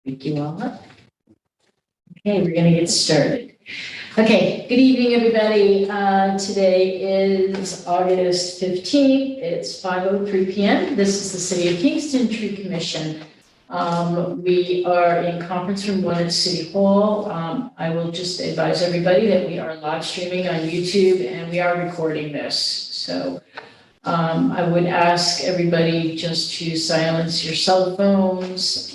Thank you all. Okay, we're gonna get started. Okay, good evening, everybody. Today is August 15th. It's 5:03 p.m. This is the City of Kingston Tree Commission. We are in conference room 1 at City Hall. I will just advise everybody that we are live streaming on YouTube and we are recording this. So I would ask everybody just to silence your cell phones,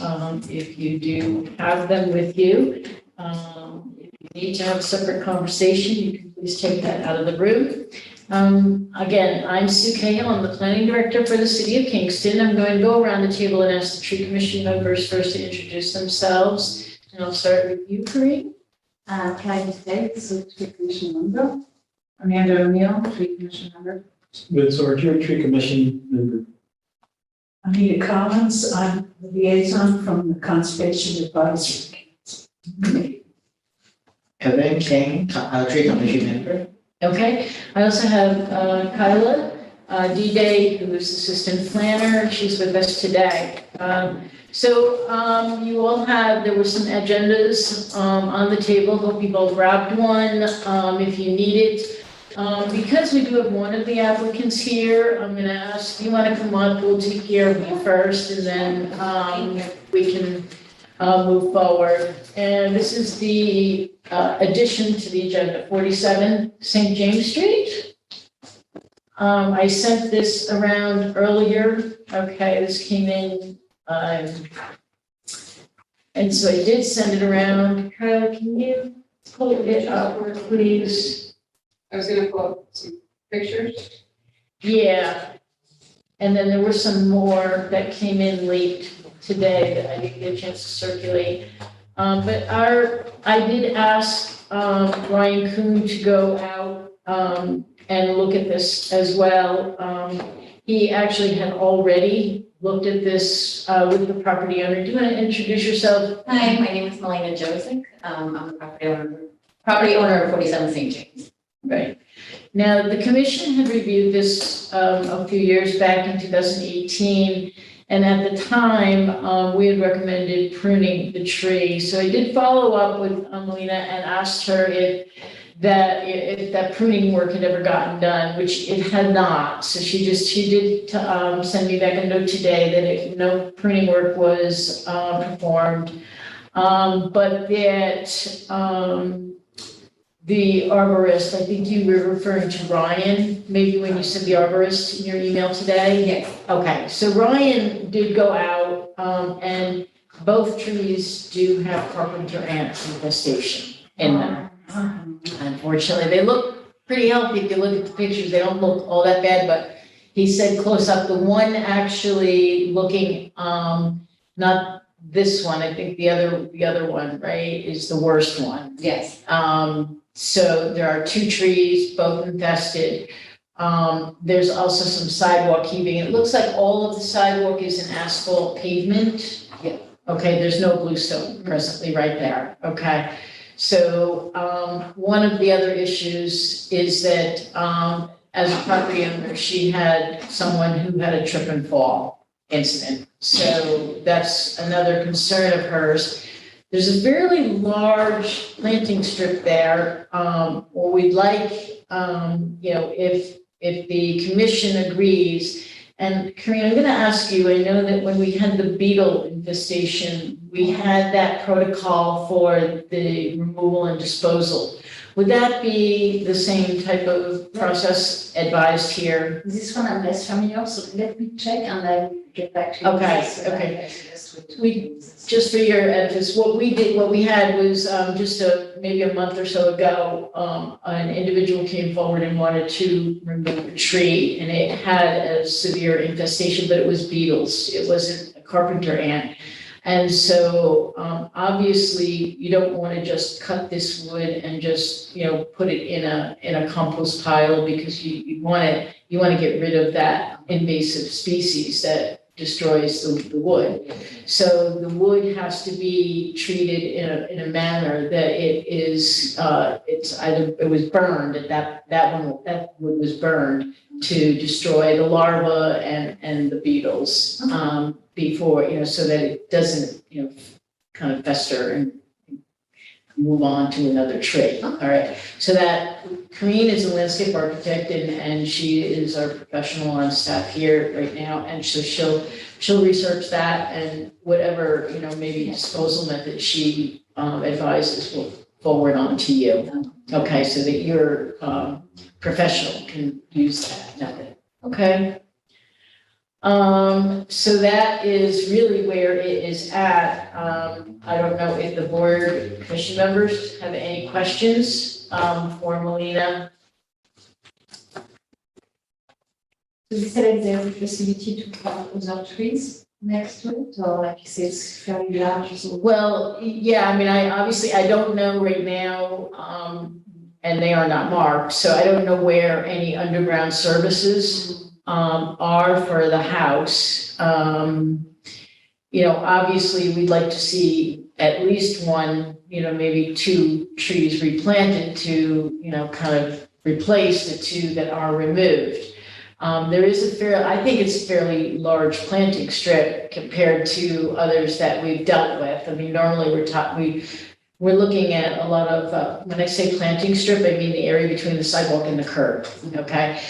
if you do have them with you. If you need to have a separate conversation, you can please take that out of the room. Again, I'm Sue Cahill. I'm the planning director for the City of Kingston. I'm going to go around the table and ask the tree commission members first to introduce themselves. And I'll start with you, Corinne. Patty State, Tree Commission member. Amanda O'Neill, Tree Commission member. Vince Orchard, Tree Commission member. Anita Collins, I'm the liaison from the Conservation Advisory Committee. Evan King, Tree Commission member. Okay, I also have Kyla D-Day, who is assistant planner. She's with us today. You all have, there were some agendas on the table. Hope you all grabbed one if you need it. Because we do have one of the applicants here, I'm going to ask, you want to come up, we'll take care of you first, and then we can move forward. And this is the addition to the agenda, 47 St. James Street. I sent this around earlier. Okay, this came in. And so I did send it around. Kyle, can you pull it up, please? I was gonna pull up some pictures. Yeah. And then there were some more that came in late today that I didn't get a chance to circulate. I did ask Ryan Kuhn to go out and look at this as well. He actually had already looked at this with the property owner. Do you want to introduce yourself? Hi, my name is Melina Joseph. I'm the property owner of 47 St. James. Right. Now, the commission had reviewed this a few years back in 2018. And at the time, we had recommended pruning the tree. So I did follow up with Melina and asked her if that pruning work had ever gotten done, which it had not. So she did send me back a note today that no pruning work was performed, but that the arborist, I think you were referring to Ryan, maybe when you said the arborist in your email today? Yes. Okay, so Ryan did go out, and both trees do have carpenter ant infestation in them. Unfortunately, they look pretty healthy. If you look at the pictures, they don't look all that bad, but he said close up, the one actually looking, not this one, I think the other one, right, is the worst one. Yes. So there are 2 trees, both infested. There's also some sidewalk heaving. It looks like all of the sidewalk is an asphalt pavement. Yeah. Okay, there's no bluestone presently right there. Okay. So one of the other issues is that as a property owner, she had someone who had a trip and fall incident. So that's another concern of hers. There's a fairly large planting strip there, or we'd like, if the commission agrees. And Karina, I'm going to ask you, I know that when we had the beetle infestation, we had that protocol for the removal and disposal. Would that be the same type of process advised here? This one I'm less familiar, so let me check and then get back to you. Okay. Just for your emphasis, what we had was just maybe a month or so ago, an individual came forward and wanted to remove a tree, and it had a severe infestation, but it was beetles. It wasn't a carpenter ant. And so obviously you don't want to just cut this wood and just, put it in a compost pile, because you want to get rid of that invasive species that destroys the wood. So the wood has to be treated in a manner that it is it was burned, that wood was burned to destroy the larvae and the beetles before, so that it doesn't kind of fester and move on to another tree. All right, so that Corinne is a landscape architect and she is our professional on staff here right now. And so she'll research that and whatever, maybe disposal method she advises will forward on to you. Okay, so that your professional can use that method. Okay. So that is really where it is at. I don't know if the board commission members have any questions, for Melina. So you said is there a possibility to plant other trees next to it, or like you say, it's fairly large, so. Well, yeah, I mean, I don't know right now, and they are not marked, so I don't know where any underground services are for the house. Obviously, we'd like to see at least one, maybe two trees replanted to, kind of replace the two that are removed. There is I think it's a fairly large planting strip compared to others that we've dealt with. I mean, normally we're looking at a lot of, when I say planting strip, I mean the area between the sidewalk and the curb, okay?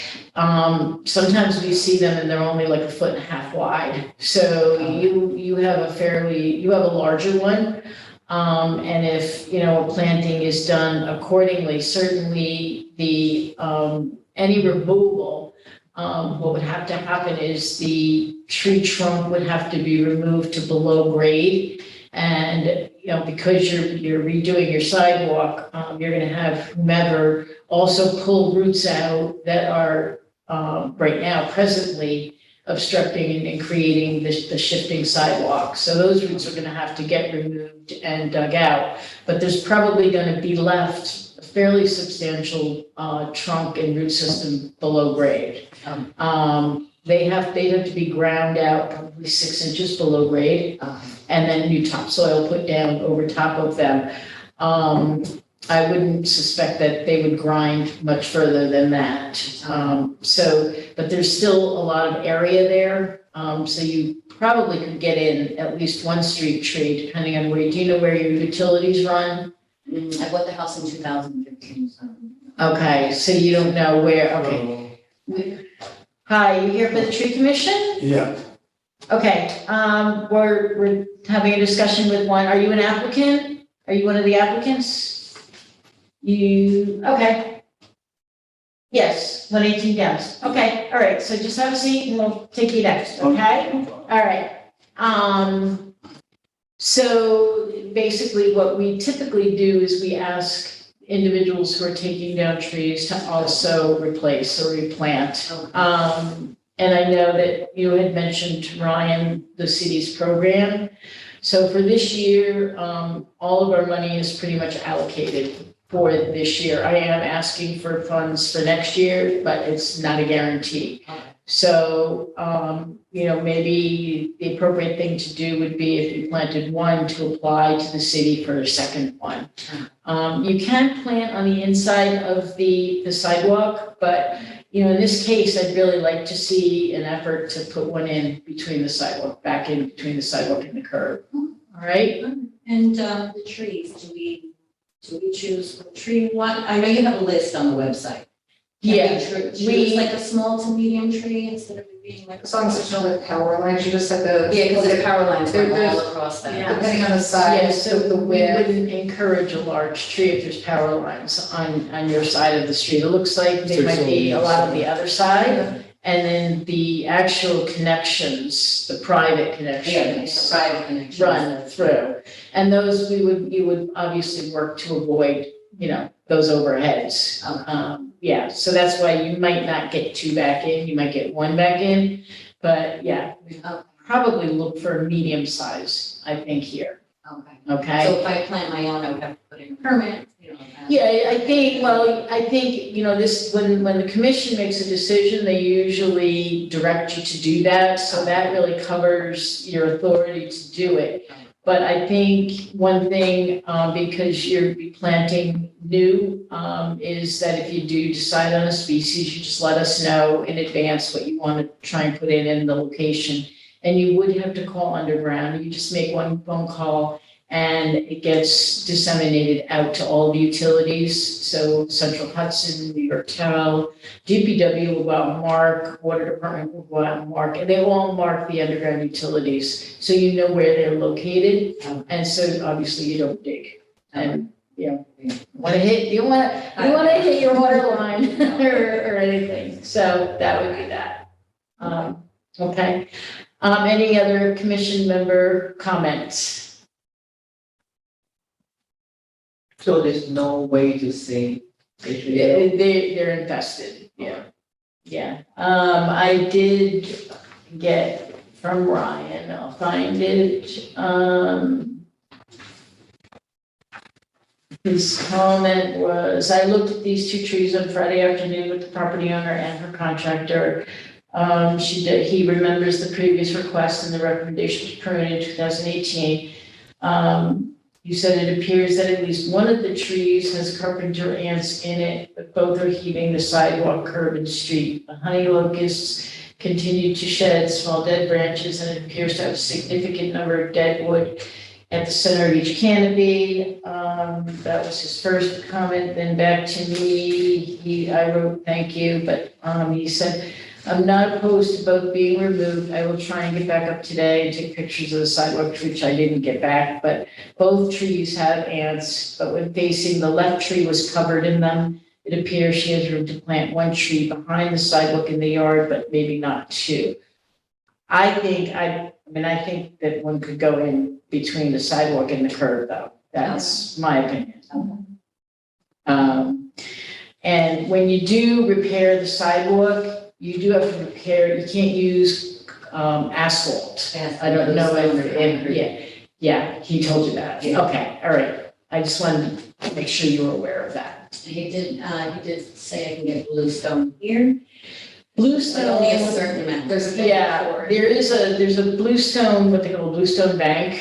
Sometimes we see them and they're only like 1.5 feet wide. So you have a larger one. And if, a planting is done accordingly, certainly the, any removal, what would have to happen is the tree trunk would have to be removed to below grade. And, because you're redoing your sidewalk, you're gonna have whomever also pull roots out that are right now presently obstructing and creating the shifting sidewalk. So those roots are gonna have to get removed and dug out. But there's probably gonna be left a fairly substantial trunk and root system below grade. They'd have to be ground out probably 6 inches below grade, and then new topsoil put down over top of them. I wouldn't suspect that they would grind much further than that. But there's still a lot of area there. So you probably could get in at least one street tree, depending on where, do you know where your utilities run? I bought the house in 2015, so. Okay, so you don't know where, okay. Hi, you here for the tree commission? Yeah. Okay, we're having a discussion with one. Are you an applicant? Are you one of the applicants? Okay. Yes, 118 Downs. Okay, all right, so just have a seat and we'll take you next, okay? All right. So basically what we typically do is we ask individuals who are taking down trees to also replace or replant. And I know that you had mentioned to Ryan, the city's program. So for this year, all of our money is pretty much allocated for this year. I am asking for funds for next year, but it's not a guarantee. So, maybe the appropriate thing to do would be if you planted one to apply to the city for a second one. You can plant on the inside of the sidewalk, but, in this case, I'd really like to see an effort to put one in between the sidewalk, back in between the sidewalk and the curb. All right? And the trees, do we choose what tree we want? I know you have a list on the website. Can Yeah, choose like a small to medium tree instead of it being like. As long as there's no like power lines, you just said the. Yeah, because there's power lines going There's- all across that. Yeah, depending on the size, Yes, so the we width. wouldn't encourage a large tree if there's power lines on your side of the street. It looks like there might be a lot on the other side. And then the actual connections, the private Yeah, connections private connections. run through. And those you would obviously work to avoid, those overheads. Okay. So that's why you might not get two back in, you might get one back in. But yeah, we probably look for a medium size, I think here, Okay. okay? So if I plant my own, I would have to put in a permit, Yeah, I think, this, when the commission makes a decision, they usually direct you to do that. So that really covers your authority to do it. But I think one thing, because you're planting new, is that if you do decide on a species, you just let us know in advance what you want to try and put in the location. And you would have to call underground. You just make one phone call and it gets disseminated out to all the utilities. So Central Hudson, New York Cal, DPW will go out and mark, Water Department will go out and mark, and they will all mark the underground utilities. So you know where they're located, and so obviously you don't dig. And, you know, you want to hit your water line or anything. So that would be that. Okay. Any other commission member comments? So there's no way to say. If you- They're invested, yeah. Yeah. I did get from Ryan, I'll find it. His comment was, I looked at these two trees on Friday afternoon with the property owner and her contractor. He remembers the previous request and the recommendation to prune in 2018. You said it appears that at least one of the trees has carpenter ants in it, but both are heaving the sidewalk, curb, and street. The honey locusts continue to shed small dead branches, and it appears to have a significant number of dead wood at the center of each canopy. That was his first comment. Then back to me, I wrote, thank you, but he said, I'm not opposed to both being removed. I will try and get back up today and take pictures of the sidewalk, which I didn't get back, but both trees have ants, but when facing the left tree was covered in them. It appears she has room to plant one tree behind the sidewalk in the yard, but maybe not two. I think that one could go in between the sidewalk and the curb, though. That's my opinion. And when you do repair the sidewalk, you do have to repair, you can't use asphalt. I don't know yeah, he told you that. Yeah. Okay, all right. I just wanted to make sure you were aware of that. He did say I can get bluestone here, but Bluestone. only a certain amount. Yeah, there's a bluestone, what they call a bluestone bank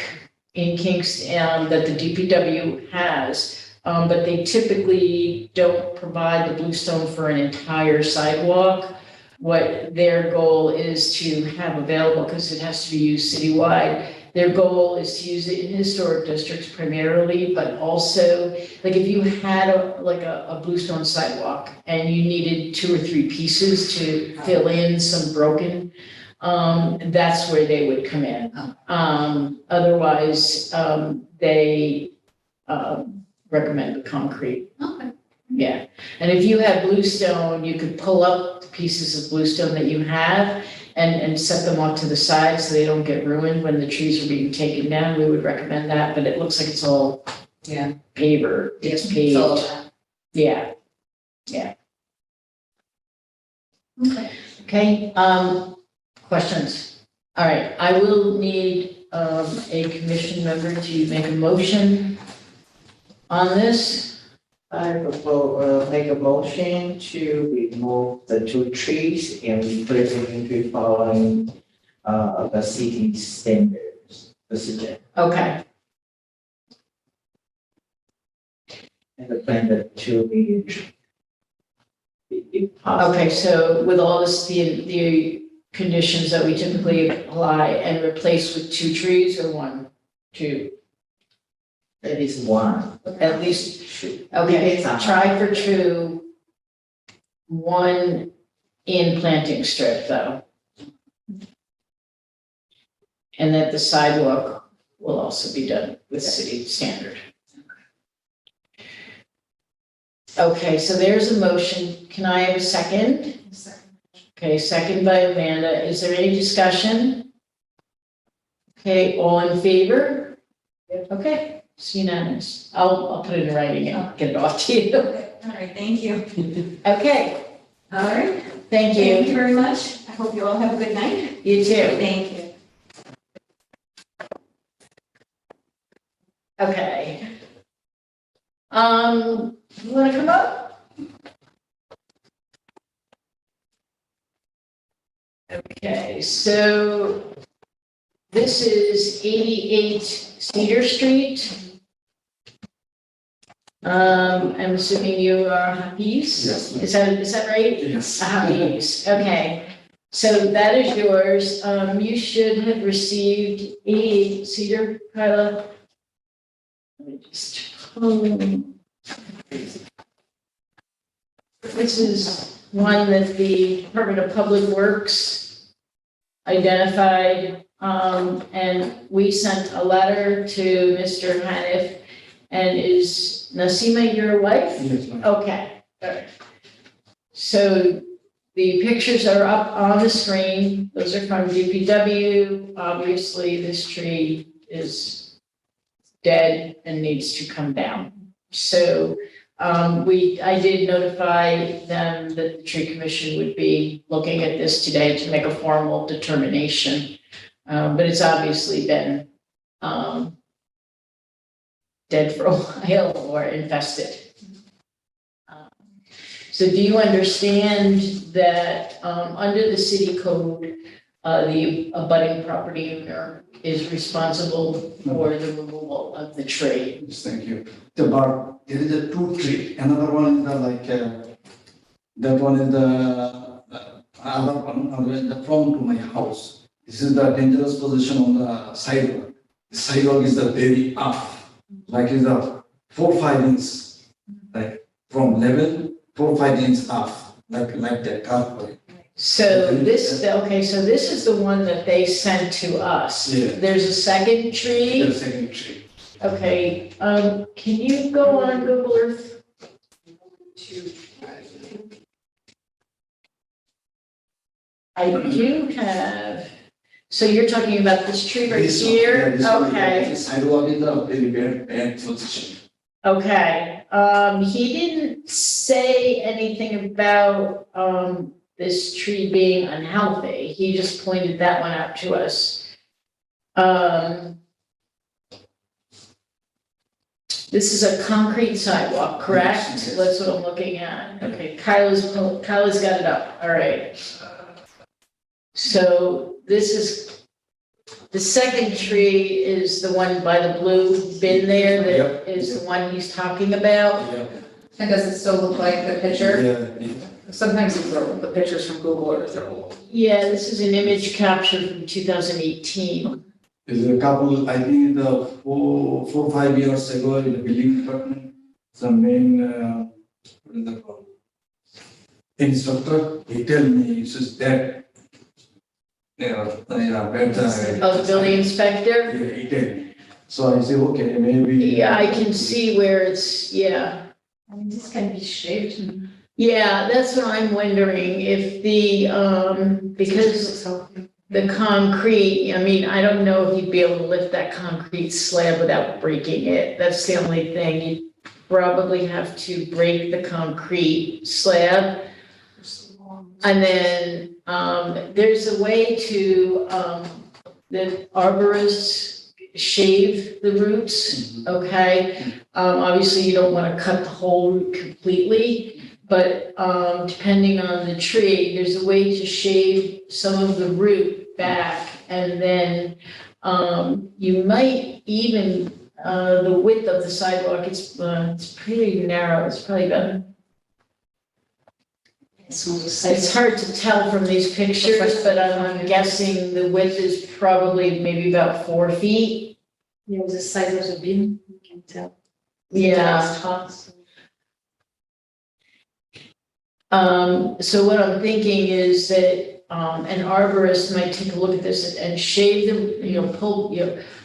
in Kingston, that the DPW has. But they typically don't provide the bluestone for an entire sidewalk. What their goal is to have available, because it has to be used citywide, their goal is to use it in historic districts primarily, but also, like if you had a bluestone sidewalk and you needed 2 or 3 pieces to fill in some broken, that's where they would come in. Otherwise, they recommend the concrete. Okay. Yeah, and if you have bluestone, you could pull up the pieces of bluestone that you have and set them off to the side so they don't get ruined when the trees are being taken down. We would recommend that, but it looks like it's all Yeah. paver, it's So, paved. Yeah, yeah. okay. Okay, questions? All right, I will need a commission member to make a motion on this. I propose, make a motion to remove the 2 trees and replace it into following, the city standards procedure. Okay, And the plan that 2 million trees. If possible. okay, so with all this, the conditions that we typically apply and replace with 2 trees or 1, 2? At least 1. At least, Two. okay, It's a- try for 2, 1 in planting strip though. And that the sidewalk will also be done with city standard. Okay, so there's a motion. Can I have a second? Okay, second by Amanda. Is there any discussion? Okay, all in favor? Okay. It's unanimous. I'll put it in writing and get it off to you. All right, thank you. Okay, All right, thank thank you you. very much. I hope you all have a good night. You too. Thank you. Okay. You wanna come up? Okay, so this is 88 Cedar Street. I'm assuming you are Hafiz? Yes. Is that right? Yes. Hafiz, okay. So that is yours. You should have received 88 Cedar, Kyla. just this is one that the Department of Public Works identified, and we sent a letter to Mr. Haniff. And is Nasima your wife? Yes, ma'am. Okay, all right. So the pictures are up on the screen. Those are from DPW. Obviously, this tree is dead and needs to come down. So I did notify them that the tree commission would be looking at this today to make a formal determination. But it's obviously been dead for a while or infested. So do you understand that under the city code, the abutting property owner is responsible for the removal of the tree? Yes, thank you. But there is a two tree, another one is the like, that one is the other one, the front to my house. This is the dangerous position on the sidewalk. The sidewalk is the very up, like is the 4-5 inches, like from level 4-5 inches up, like that carpet. So this, okay, so this is the one that they sent to us. Yeah. There's a second tree. The second tree. Okay, can you go on Google Earth? I do have, so you're talking about this tree right This one, here? yeah, this one, Okay. the sidewalk is a very bad position. Okay, he didn't say anything about, this tree being unhealthy. He just pointed that one out to us. This is a concrete sidewalk, correct? Yes. That's what I'm looking at. Okay, Kyla's got it up, all right. So this is, the second tree is the one by the blue bin there that Yep. is the one he's talking about. Yeah. And does it still look like the picture? Yeah. Sometimes the pictures from Google Earth are old. Yeah, this is an image captured from 2018. There's a couple, I think the 4-5 years ago in the building department, the main, what is that called? Instructor, he tell me, he says that. Bad. Oh, the building inspector? Yeah, he tell me. So I say, okay, maybe. Yeah, I can see where it's, yeah. I mean, this can be shaped. Yeah, that's what I'm wondering, if the, because the concrete, I mean, I don't know if you'd be able to lift that concrete slab without breaking it. That's the only thing. You'd probably have to break the concrete slab. And then, there's a way to, the arborists shave the roots, okay? Obviously, you don't want to cut the whole root completely. But depending on the tree, there's a way to shave some of the root back. And then you might even, the width of the sidewalk, it's pretty narrow. It's probably about, it's hard to tell from these pictures, but I'm guessing the width is probably maybe about 4 feet. Yeah, the size of the bin, you can tell. Yeah. So what I'm thinking is that, an arborist might take a look at this and shave the, pull,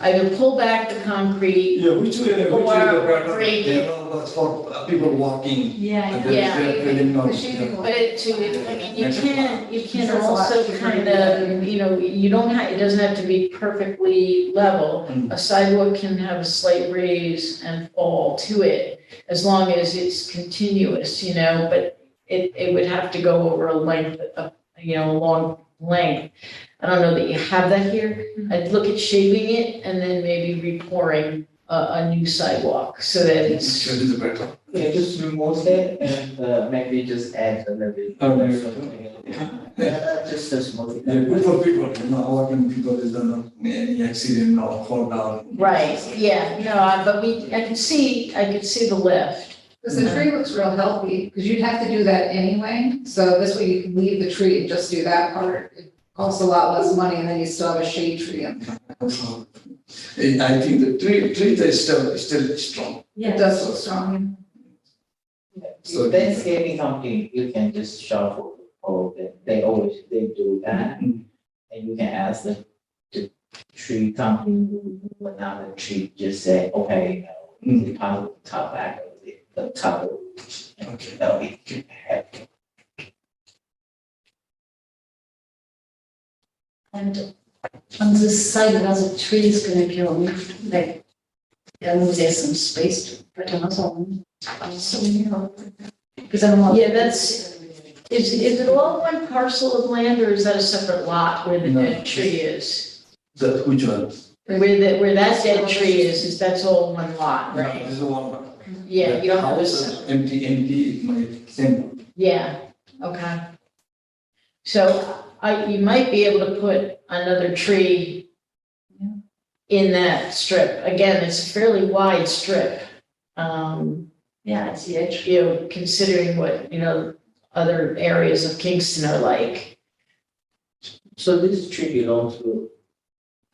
either pull back the concrete. Yeah, which way the Or better, break you it. know, that's for people walking. Yeah, They're- Yeah. they're feeling of- The shaving But I mean, you can That's a lot also cheaper. kind of, you don't have, it doesn't have to be perfectly level. Mm. A sidewalk can have a slight raise and fall to it, as long as it's continuous, but it would have to go over a length of, a long length. I don't know that you have that here. I'd look at shaping it and then maybe repouring a new sidewalk so that Which it's, one is better? Yeah, just remove it and maybe just add a little bit. Just a small. Yeah, good for people, working people is not any accident or fall down. right, yeah, no, but I could see the lift. Because the tree looks real healthy, because you'd have to do that anyway, so this way you can leave the tree and just do that part. It costs a lot less money, and then you still have a shade tree. I think the trees are still strong. It does look strong. So landscaping company, you can just shuffle, or they always, they do that. And you can ask the tree company, when not the tree, just say, okay, the top back of the top of Okay. that'll be happy. And on this side, are the trees gonna be removed, like, there's some space to put another one. Because I don't know. Yeah, is it all one parcel of land, or is that a separate lot where the No. dead tree is? The, which one? Where that dead tree is that's all one lot, No, right? this is one. Yeah, you don't have a, House is empty, my same. yeah, okay. So you might be able to put another tree in that strip. Again, it's a fairly wide strip. Yeah, it's the edge. You know, considering what, other areas of Kingston are like. So this tree belongs to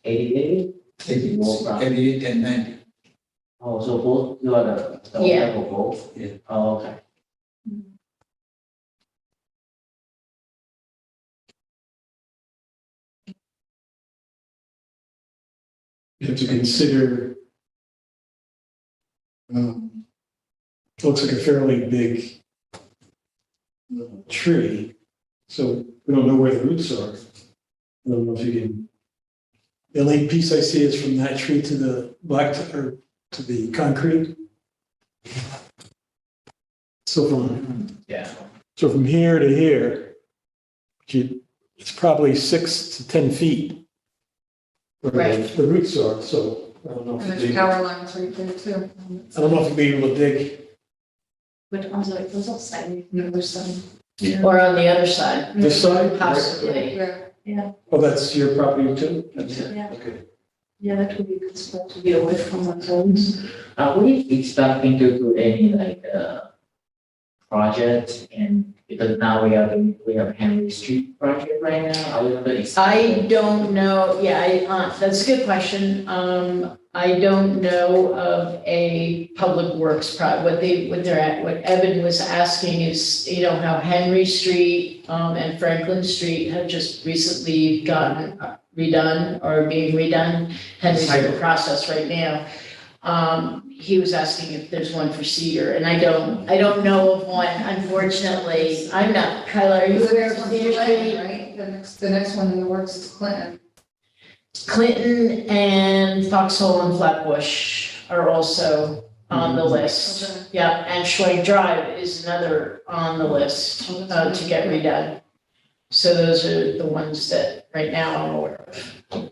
88? 88 and 90. Oh, so both, you are the Yeah. owner for both? Yeah. Oh, okay. You have to consider, looks like a fairly big tree, so we don't know where the roots are. I don't know if you can, the only piece I see is from that tree to the or to the concrete. So Yeah. from here to here, it's probably 6 to 10 feet. Where Right. the roots are, so I don't know And if there's you'd be, power lines right there too. I don't know if you'd be able to dig But on the other side, The other side. Or on the other side, this side. possibly. Yeah. Oh, that's your property too? Yeah. Okay. yeah, that would be a good spot to be away from the homes. Are we expecting to do any project and because now we have Henry Street project right now, are we gonna I don't know, yeah, that's a good question. I don't know of a public works what Evan was asking is, how Henry Street, and Franklin Street have just recently gotten redone or being redone. Henry's in the process right now. He was asking if there's one for Cedar, and I don't know of one, unfortunately. I'm not, Kyla, are you aware of Cedar Street? Right, the next one in the works is Clinton. Clinton and Foxhole and Flatbush are also on the list. Okay. Yeah, and Schwank Drive is another on the list, to get redone. So those are the ones that right now I'm aware of.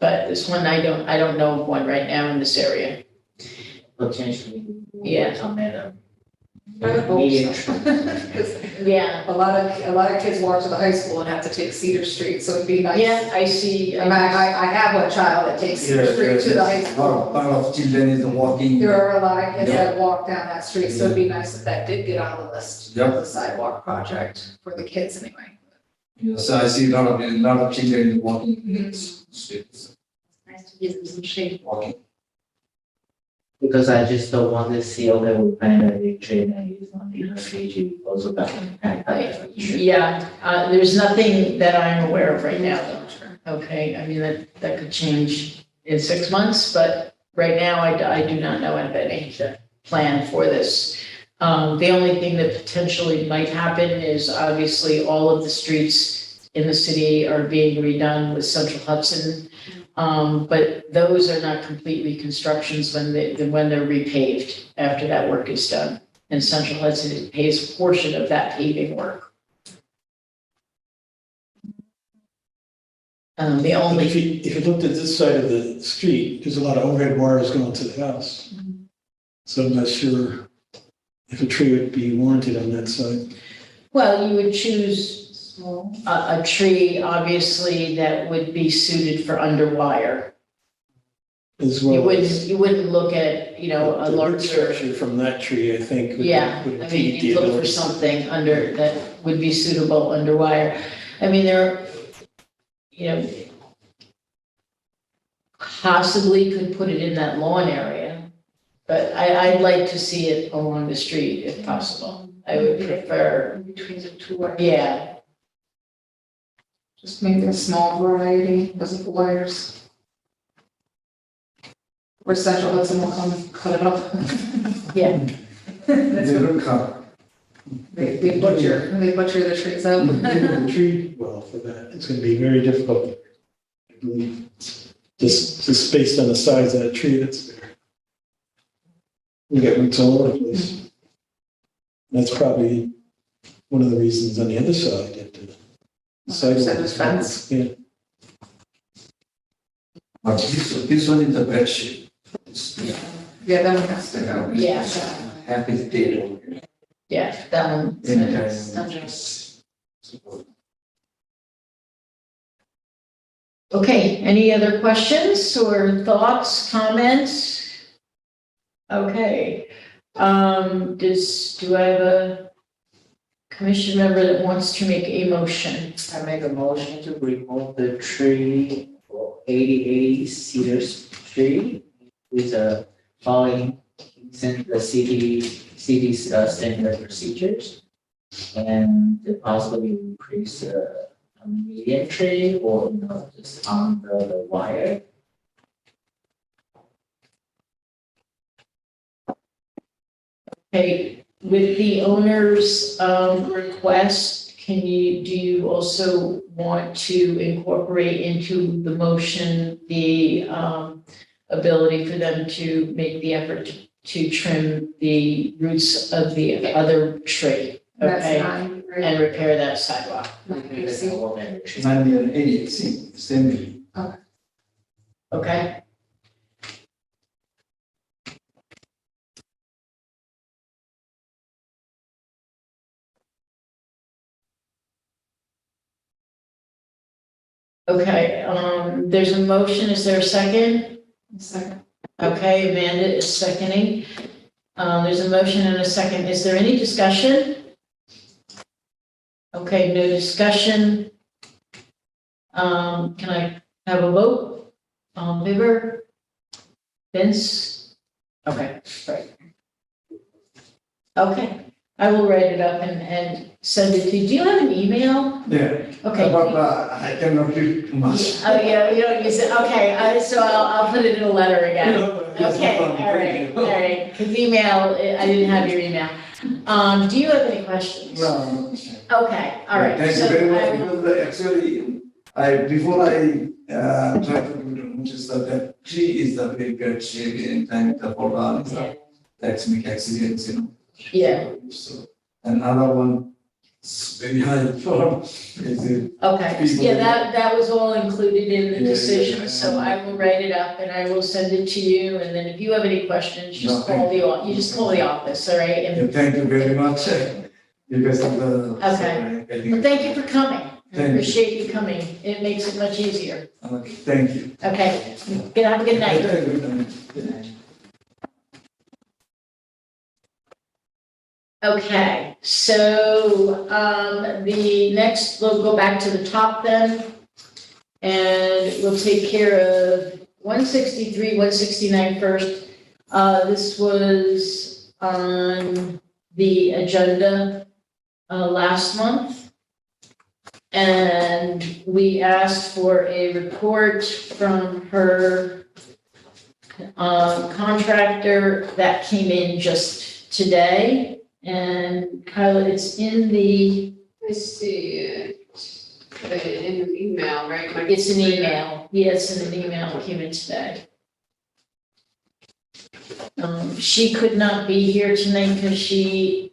But this one, I don't know of one right now in this area. potentially? Yeah. Come at a I would hope medium so. tree. 'Cause Yeah, A lot of kids walk to the high school and have to take Cedar Street, so it'd be nice. yeah, I see. I mean, I have a child that takes Cedar Street to the high school. Part of children is walking. There are a lot of kids that walk down that street, so it'd be nice if that did get on the list Yeah. of the sidewalk project for the kids anyway. Yes, I see a lot of children walking Mhm. streets, Nice to give them some shade. walking. Because I just don't want to see, okay, we plan a big tree and it's on the refugee also got. Yeah, there's nothing that I'm aware of right now, though. Okay, I mean, that could change in 6 months, but right now, I do not know of any plan for this. The only thing that potentially might happen is obviously all of the streets in the city are being redone with Central Hudson. But those are not complete reconstructions when they're repaved after that work is done. And Central Hudson pays a portion of that paving work. The But only, if you looked at this side of the street, there's a lot of overhead wires going to the house. So I'm not sure if a tree would be warranted on that side. well, you would choose a tree, obviously, that would be suited for underwire. As You well as wouldn't look at, a the root larger, structure from that tree, I think. would- yeah, would I mean, impede you the look for ability. something that would be suitable under wire. I mean, there, possibly could put it in that lawn area. But I'd like to see it along the street if possible. I would prefer, Between the two, or yeah, just maybe a small variety, doesn't wires. Or Central Hudson will come and cut it up. yeah. That's They what don't cut. they butcher the trees up. The tree, well, for that, it's gonna be very difficult, I believe, just based on the size of that tree that's there. You get roots all over the place. That's probably one of the reasons on the other side that the sidewalk. Side of the fence. Yeah, But this one is a bad shape. Yeah, that one has to go. Yeah. Happy day over here. Yeah, that one. Okay, any other questions or thoughts, comments? Okay, do I have a commission member that wants to make a motion? I make a motion to remove the tree for 8080 Cedar Street with following the city's standard procedures. And to possibly increase a median tree or, just on the wire. Okay, with the owner's request, do you also want to incorporate into the motion the ability for them to make the effort to trim the roots of the other tree? That's Okay, fine, right? and repair that sidewalk. Because I will make a tree. 90 and 80, same. Okay, okay, there's a motion, is there a second? Second. Okay, Amanda is seconding. There's a motion and a second. Is there any discussion? Okay, no discussion. Can I have a vote? All in favor? Vince? Okay, right. Okay, I will write it up and send it to you. Do you have an email? Yeah. Okay. But I cannot read too much. Oh, yeah, you don't use it. Okay, so I'll put it in a letter again. Yes, no Okay, problem. all right, all right, because email, I didn't have your email. Do you have any questions? No. Okay, all right. Thank you so very I much, will- because actually, before I try to notice that tree is a very bad shape in time the photo, that's make accidents, Yeah, So, another one, is very high for, is it? okay, yeah, that was all included in the Yeah, decision, yeah. so I will write it up and I will send it to you, and then if you have any questions, No, just call you just call the office, all right? Yeah, And, thank you very much, because of the. Okay. well, thank you for coming, I Thank you. appreciate you coming, it makes it much easier. Okay, thank you. Okay, have a good night. Good night. Okay, so, the next, we'll go back to the top then. And we'll take care of 163, 169 first. This was on the agenda, last month. And we asked for a report from her, contractor that came in just today. And Kyla, it's in the, I see it in an email, right? it's an email, yes, in an email that came in today. She could not be here tonight because she,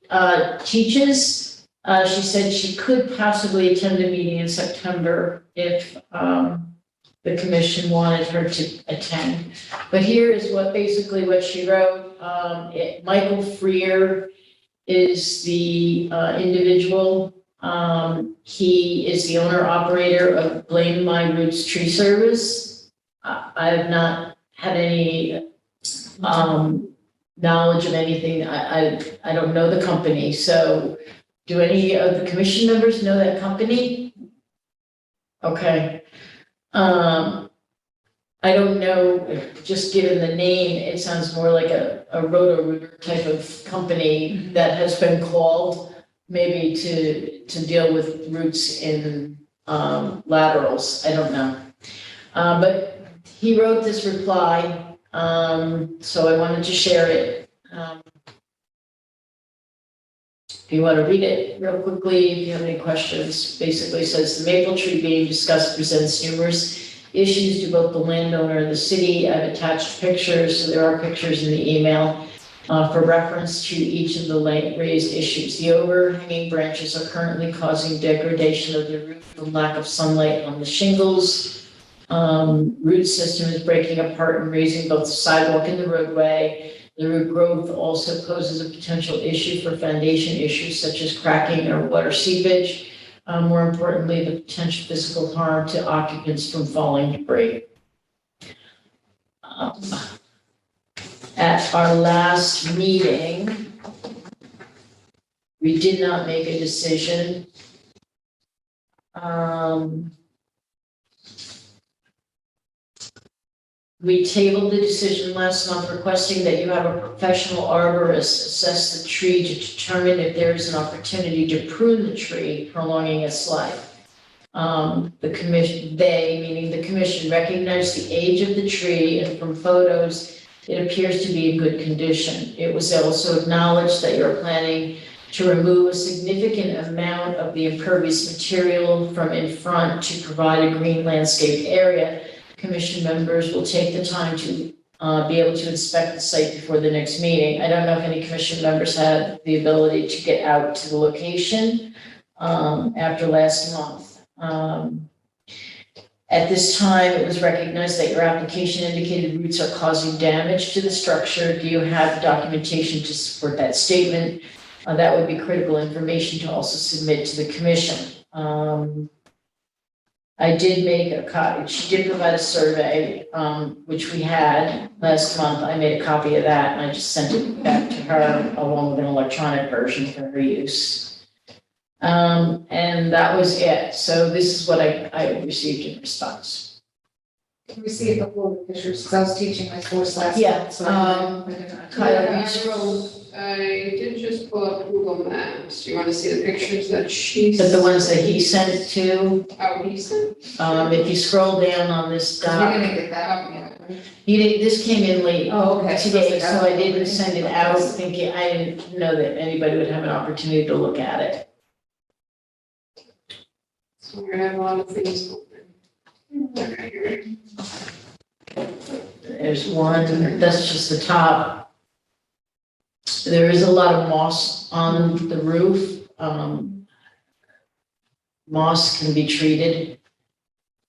teaches. She said she could possibly attend a meeting in September if, the commission wanted her to attend. But here is basically what she wrote. Michael Freer is the individual. He is the owner operator of Blame My Roots Tree Service. I have not had any knowledge of anything. I don't know the company. So do any of the commission members know that company? Okay. I don't know, just given the name, it sounds more like a Roto-Rooter type of company that has been called maybe to deal with roots in laterals, I don't know. But he wrote this reply, so I wanted to share it. If you want to read it real quickly, if you have any questions, basically says the maple tree being discussed presents numerous issues to both the landowner and the city. I've attached pictures, so there are pictures in the email for reference to each of the raised issues. The overhanging branches are currently causing degradation of the roof from lack of sunlight on the shingles. Root system is breaking apart and raising both the sidewalk and the roadway. The root growth also poses a potential issue for foundation issues such as cracking or water seepage. More importantly, the potential physical harm to occupants from falling debris. At our last meeting, we did not make a decision. We tabled the decision last month requesting that you have a professional arborist assess the tree to determine if there is an opportunity to prune the tree, prolonging its life. The commission, they, meaning the commission, recognized the age of the tree, and from photos, it appears to be in good condition. It was also acknowledged that you're planning to remove a significant amount of the impervious material from in front to provide a green landscape area. Commission members will take the time to be able to inspect the site before the next meeting. I don't know if any commission members had the ability to get out to the location after last month. At this time, it was recognized that your application indicated roots are causing damage to the structure. Do you have documentation to support that statement? That would be critical information to also submit to the commission. I did make a copy, she did provide a survey, which we had last month. I made a copy of that and I just sent it back to her along with an electronic version for her use. And that was it. So this is what I received in response. Can we see a couple of the pictures? Because I was teaching my course last Yeah, month, so I didn't. Kyle, I did just pull up Google Maps. Do you want to see the pictures that she? but the ones that he sent to, Oh, he sent? if you scroll down on this We're doc, gonna get that, yeah. he did, this came in late. Oh, okay. Today, so I didn't send it out thinking, I didn't know that anybody would have an opportunity to look at it. So we're gonna have a lot of things open. Okay, here. There's one, that's just the top. There is a lot of moss on the roof. Moss can be treated.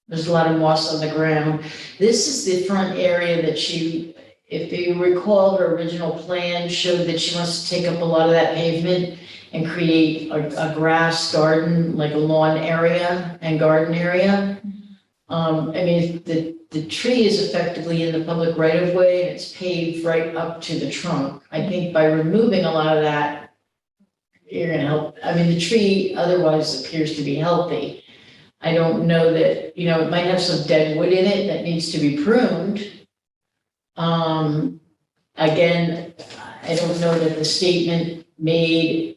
There's a lot of moss on the ground. This is the front area that she, if you recall, her original plan showed that she wants to take up a lot of that pavement and create a grass garden, like a lawn area and garden area. I mean, the tree is effectively in the public right of way and it's paved right up to the trunk. I think by removing a lot of that, you're gonna help. I mean, the tree otherwise appears to be healthy. I don't know that, you know, it might have some dead wood in it that needs to be pruned. Again, I don't know that the statement made,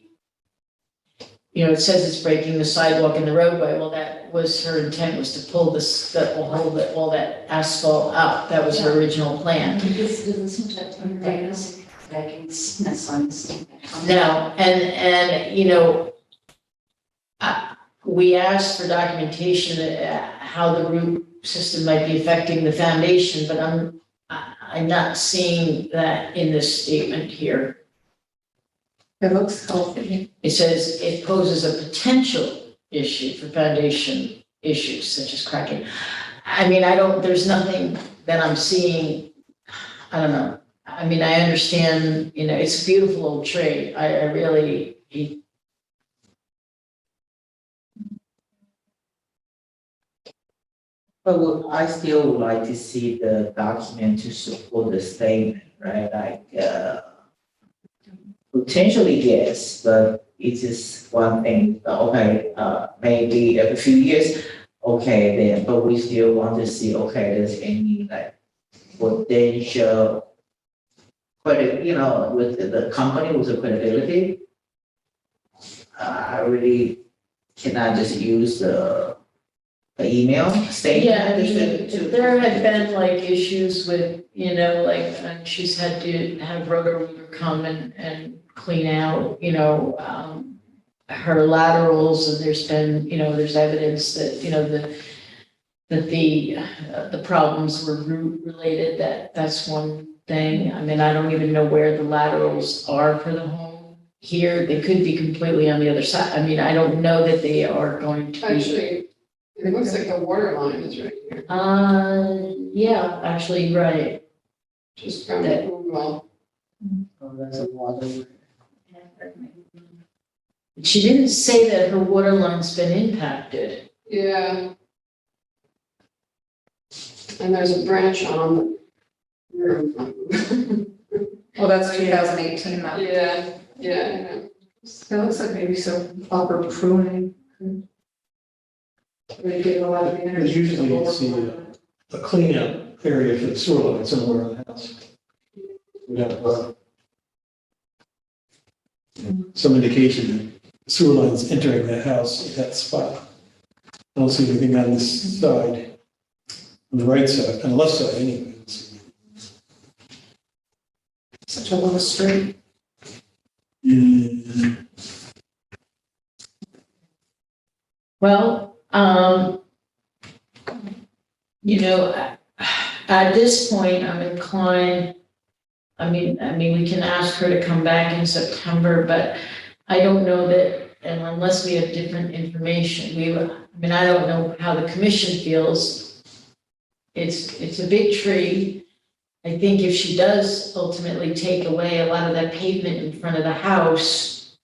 you know, it says it's breaking the sidewalk and the roadway. Well, that was her intent, was to pull this, that will hold all that asphalt up. That was her original plan. This doesn't seem to have been like it's No, and, you know, we asked for documentation how the root system might be affecting the foundation, but I'm not seeing that in this statement here. It looks healthy. It says it poses a potential issue for foundation issues such as cracking. I mean, there's nothing that I'm seeing, I don't know. I mean, I understand, you know, it's a beautiful old tree. I really, But I still would like to see the document to support the statement, right? Like, potentially, yes, but it's just one thing. Okay, maybe every few years, okay, then, but we still want to see, okay, there's any like potential credit, with the company with the credibility. I really cannot just use the email statement. Yeah, I mean, just to- if there had been like issues with, she's had to have Roto-Rooter come and clean out, her laterals, and there's been, there's evidence that, the problems were root related, that's one thing. I mean, I don't even know where the laterals are for the home here. They could be completely on the other side. I mean, I don't know that they are going to be. Actually, it looks like the water line is right here, Yeah, actually, right. just from That- Google. Oh, that's a water. She didn't say that her water line's been impacted. Yeah. And there's a branch on. Well, that's 2018 now. Yeah, yeah, I know. So it looks like maybe some upper pruning. They get a lot of the energy. Because usually you see a cleanup area for the sewer line somewhere in the house. We have some indication that sewer lines entering that house at that spot. I don't see anything on this side, on the right side, on the left side anyway. I don't see Such a little street. anything. Well, at this point, I'm inclined, I mean, we can ask her to come back in September, but I don't know that, and unless we have different information, I don't know how the commission feels. It's a big tree. I think if she does ultimately take away a lot of that pavement in front of the house,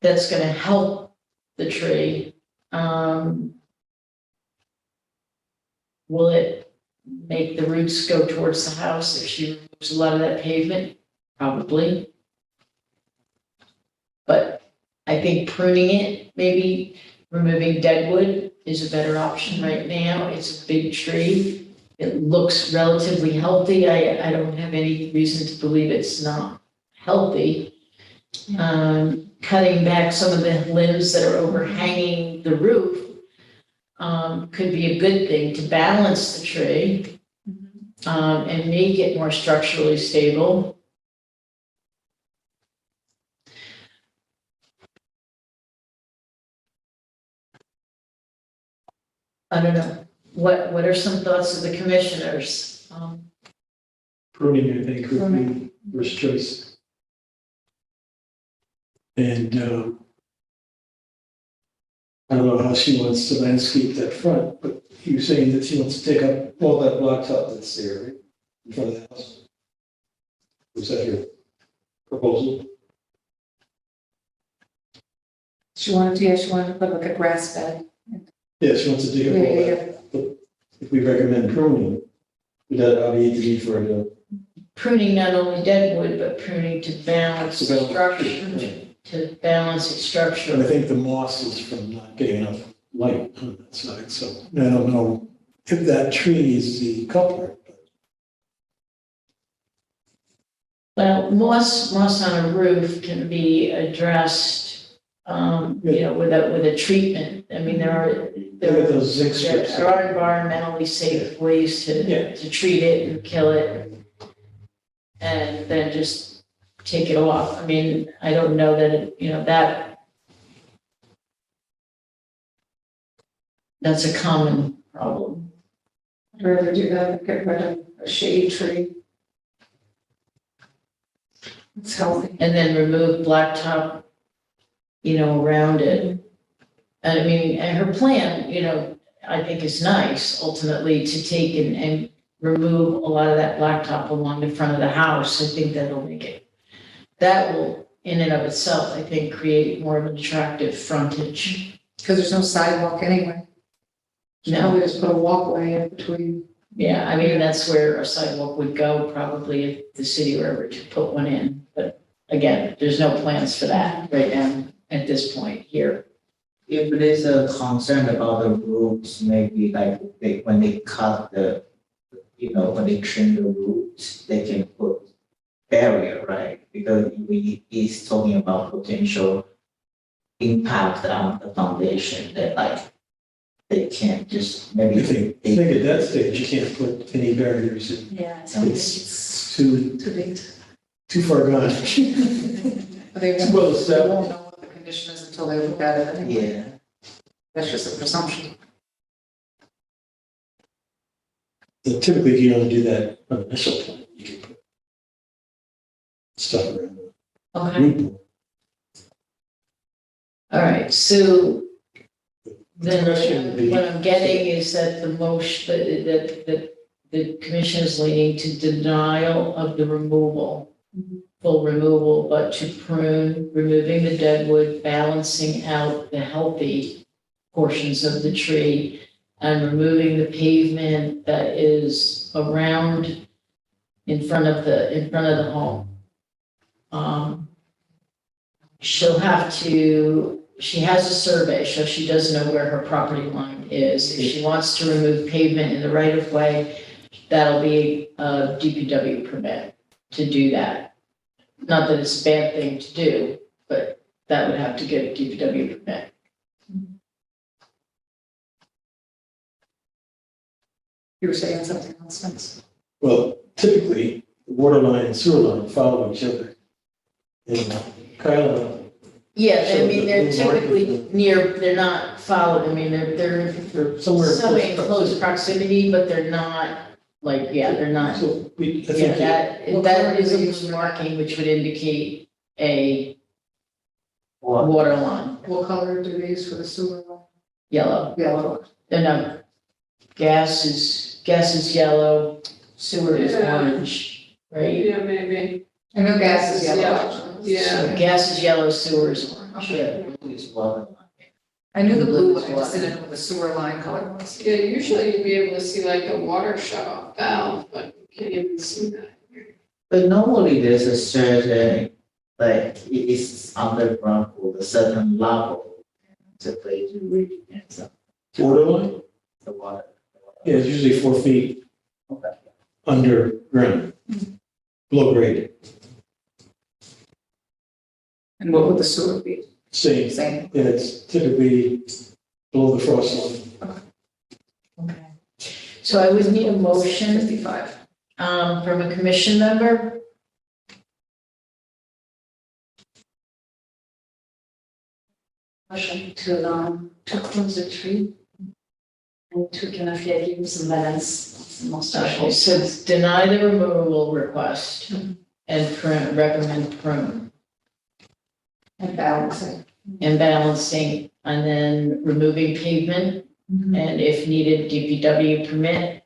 that's gonna help the tree. Will it make the roots go towards the house if she removes a lot of that pavement? Probably. But I think pruning it, maybe removing deadwood is a better option right now. It's a big tree. It looks relatively healthy. I don't have any reason to believe it's not healthy. Cutting back some of the limbs that are overhanging the roof could be a good thing to balance the tree and make it more structurally stable. I don't know. What are some thoughts of the commissioners? Pruning, I think, would be first choice. And I don't know how she wants to landscape that front, but you're saying that she wants to take up all that blacktop that's there, right, in front of the house? Was that your proposal? She wanted to put like a grass bed. Yeah, she wants to dig up all that. But if we recommend pruning, would that obviate the need for it? Pruning not only deadwood, but pruning to balance To balance. structure, to balance its structure. And I think the moss is from not getting enough light on that side, so I don't know if that tree is the culprit. Well, moss on a roof can be addressed, with a treatment. I mean, there are Those zinc strips. there are environmentally safe ways Yeah. to treat it and kill it. And then just take it off. I mean, I don't know that, that's a common problem. I'd rather do that, get rid of a shade tree. It's healthy. And then remove blacktop, around it. And I mean, and her plan, I think is nice ultimately to take and remove a lot of that blacktop along the front of the house. I think that will in and of itself, I think, create more of an attractive frontage. Because there's no sidewalk anyway. So No. probably just put a walkway in between. Yeah, I mean, that's where a sidewalk would go probably if the city were ever to put one in. But again, there's no plans for that right now at this point here. if there's a concern about the roots, maybe like when they cut the, when they trim the roots, they can put barrier, right? Because he's talking about potential impact on the foundation that like they can't just maybe. I think at that stage, you can't put any barriers in. Yeah, It's too Too big. far gone. But they Well, won't, it's, they won't know what the condition is until they look at it anyway. Yeah, That's just a presumption. Typically, if you don't do that on the initial plan, you can put stuff around the okay, root ball. all right, so The question would then be- what I'm getting is that the motion, that the commission is leaning to denial of the removal, full removal, but to prune, removing the dead wood, balancing out the healthy portions of the tree, and removing the pavement that is around in front of the home. She'll have to, she has a survey, so she does know where her property line is. If she wants to remove pavement in the right of way, that'll be a DPW permit to do that. Not that it's a bad thing to do, but that would have to get a DPW permit. You were saying something else, Spence? Well, typically, the water line and sewer line follow each other. And Kyle, Yeah, I So mean, the- they're the typically market- near, they're not followed, I mean, they're they're somewhere. somewhat in close proximity, but they're not, like, yeah, they're not. So I Yeah, think that is a loose marking, which would indicate a water line, What color do they use for the sewer? yellow. Yellow. No, gas is yellow, sewer is Yeah. orange, right? Yeah, maybe. I know gas is yellow. Yeah. So gas is yellow, sewer is orange, yeah. is water. I knew the blue one, I just didn't know what the sewer line color was. Yeah, usually you'd be able to see like the water shut off valve, but you can't even see that. But normally there's a certain, like, it is underground with a certain level to play to read and so water line, the water. yeah, it's usually 4 feet Okay. underground, below grade, And what would the sewer be? same, Same. and it's typically below the frost line. Okay. So I would need a motion, 55. from a commission member. Motion to close the tree and to kind of give him some balance, more Okay, social. so deny the removal request and prune, recommend prune And balancing. and balancing, and then removing pavement, and if needed, DPW permit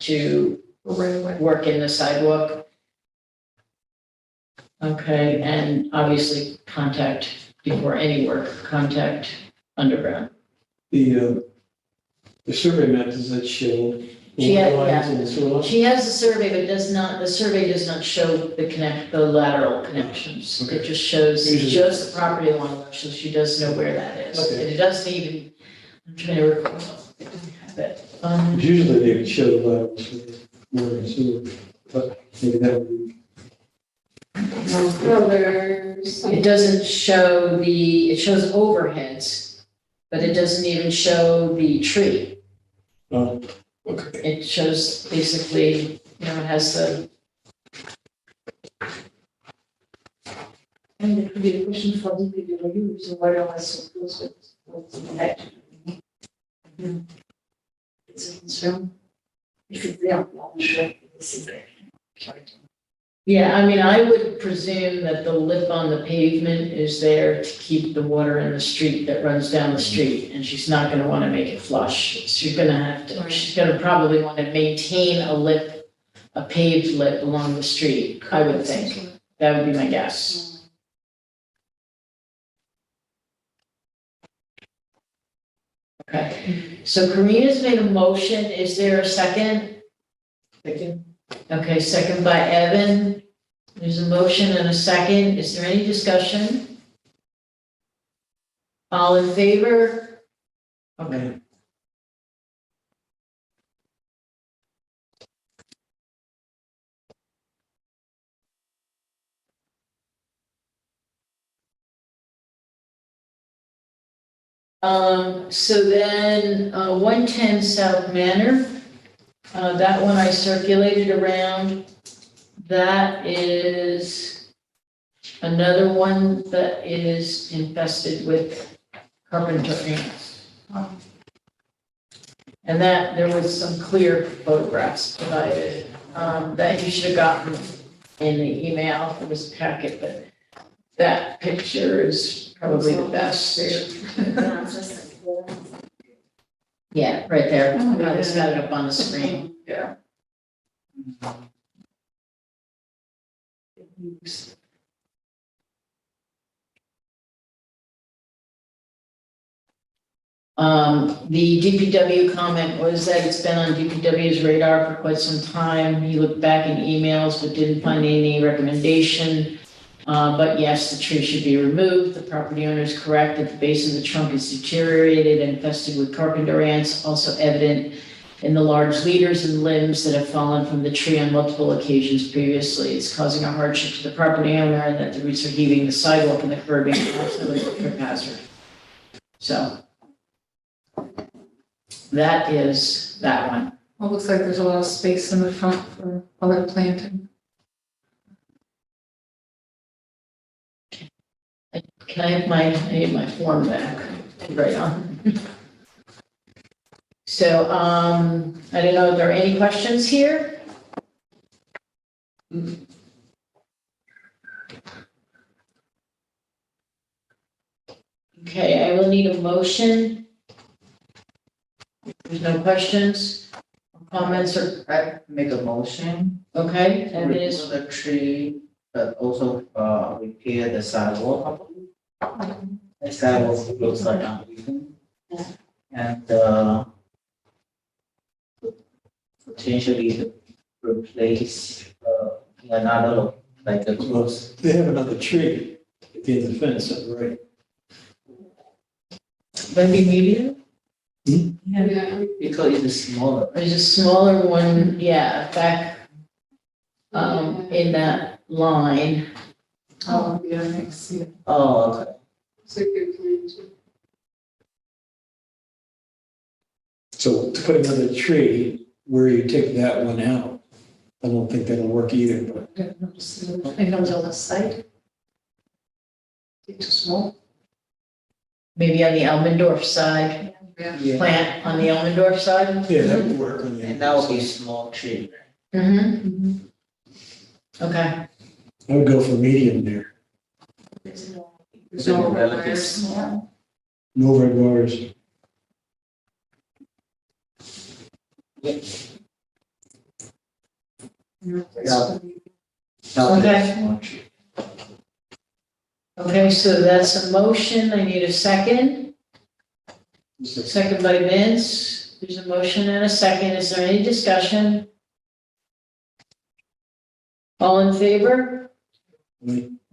to Right away. work in the sidewalk. Okay, and obviously contact, before any work, contact underground. The survey map, does that show the She had- water lines yeah. and the sewer lines? She has a survey, but the survey does not show the lateral connections. It just shows Usually- just the property line, so she does know where that is. Okay. And it doesn't even, I'm trying to recall, it doesn't have it. Usually they would show the levels for the water and sewer, but maybe that would be. Well, there's some. It doesn't show it shows overheads, but it doesn't even show the tree. Oh, okay. It shows basically, it has the, And it could be a question for DPW, if the water was so close with the electric. It's a concern. If it's there, I'm not sure if this is there. yeah, I mean, I would presume that the lip on the pavement is there to keep the water in the street that runs down the street, and she's not gonna wanna make it flush. She's gonna probably wanna maintain a paved lip along the street, I would think. That would be my guess. Okay, so Karina's made a motion, is there a second? Second. Okay, second by Evan. There's a motion and a second. Is there any discussion? All in favor? Okay. So then, 110 South Manor, that one I circulated around. That is another one that is infested with carpenter ants. And that, there was some clear photographs provided, that you should have gotten in the email, it was a packet, but that picture is probably the best. Yeah, right there, I just got it up on the screen. Yeah. The DPW comment was that it's been on DPW's radar for quite some time. He looked back in emails but didn't find any recommendation. But yes, the tree should be removed. The property owner is correct that the base of the trunk is deteriorated and infested with carpenter ants, also evident in the large leaders and limbs that have fallen from the tree on multiple occasions previously. It's causing a hardship to the property owner and that the roots are heaving the sidewalk and the curbing, also is a trip hazard. So that is that one. Well, it looks like there's a lot of space in the front for other planting. Can I have I need my form back, right on. So, I don't know if there are any questions here? Okay, I will need a motion. There's no questions, comments, or, I make a motion. okay, and it Remove is, the tree, but also, repair the sidewalk. The sidewalk looks like uneven. And, potentially replace, in another, like a close. They have another tree at the end of the fence, on the right. maybe medium? Yeah. Because it's smaller. There's a smaller one, yeah, back, in that line. Oh, yeah, I see it. Oh, okay. It's a good plan too. So to put another tree where you take that one out, I don't think that'll work either, but I didn't notice it. It comes on the site. It's too small. Maybe on the Elmendorf side, Yeah. plant on the Elmendorf side. yeah, that would work on the. And that would be small tree. Mm-hmm. Okay, I would go for medium there, There's It's no relatively wires. small. no red bars. That would be Okay. a small tree. okay, so that's a motion, I need a second. Second by Vince, there's a motion and a second, is there any discussion? All in favor?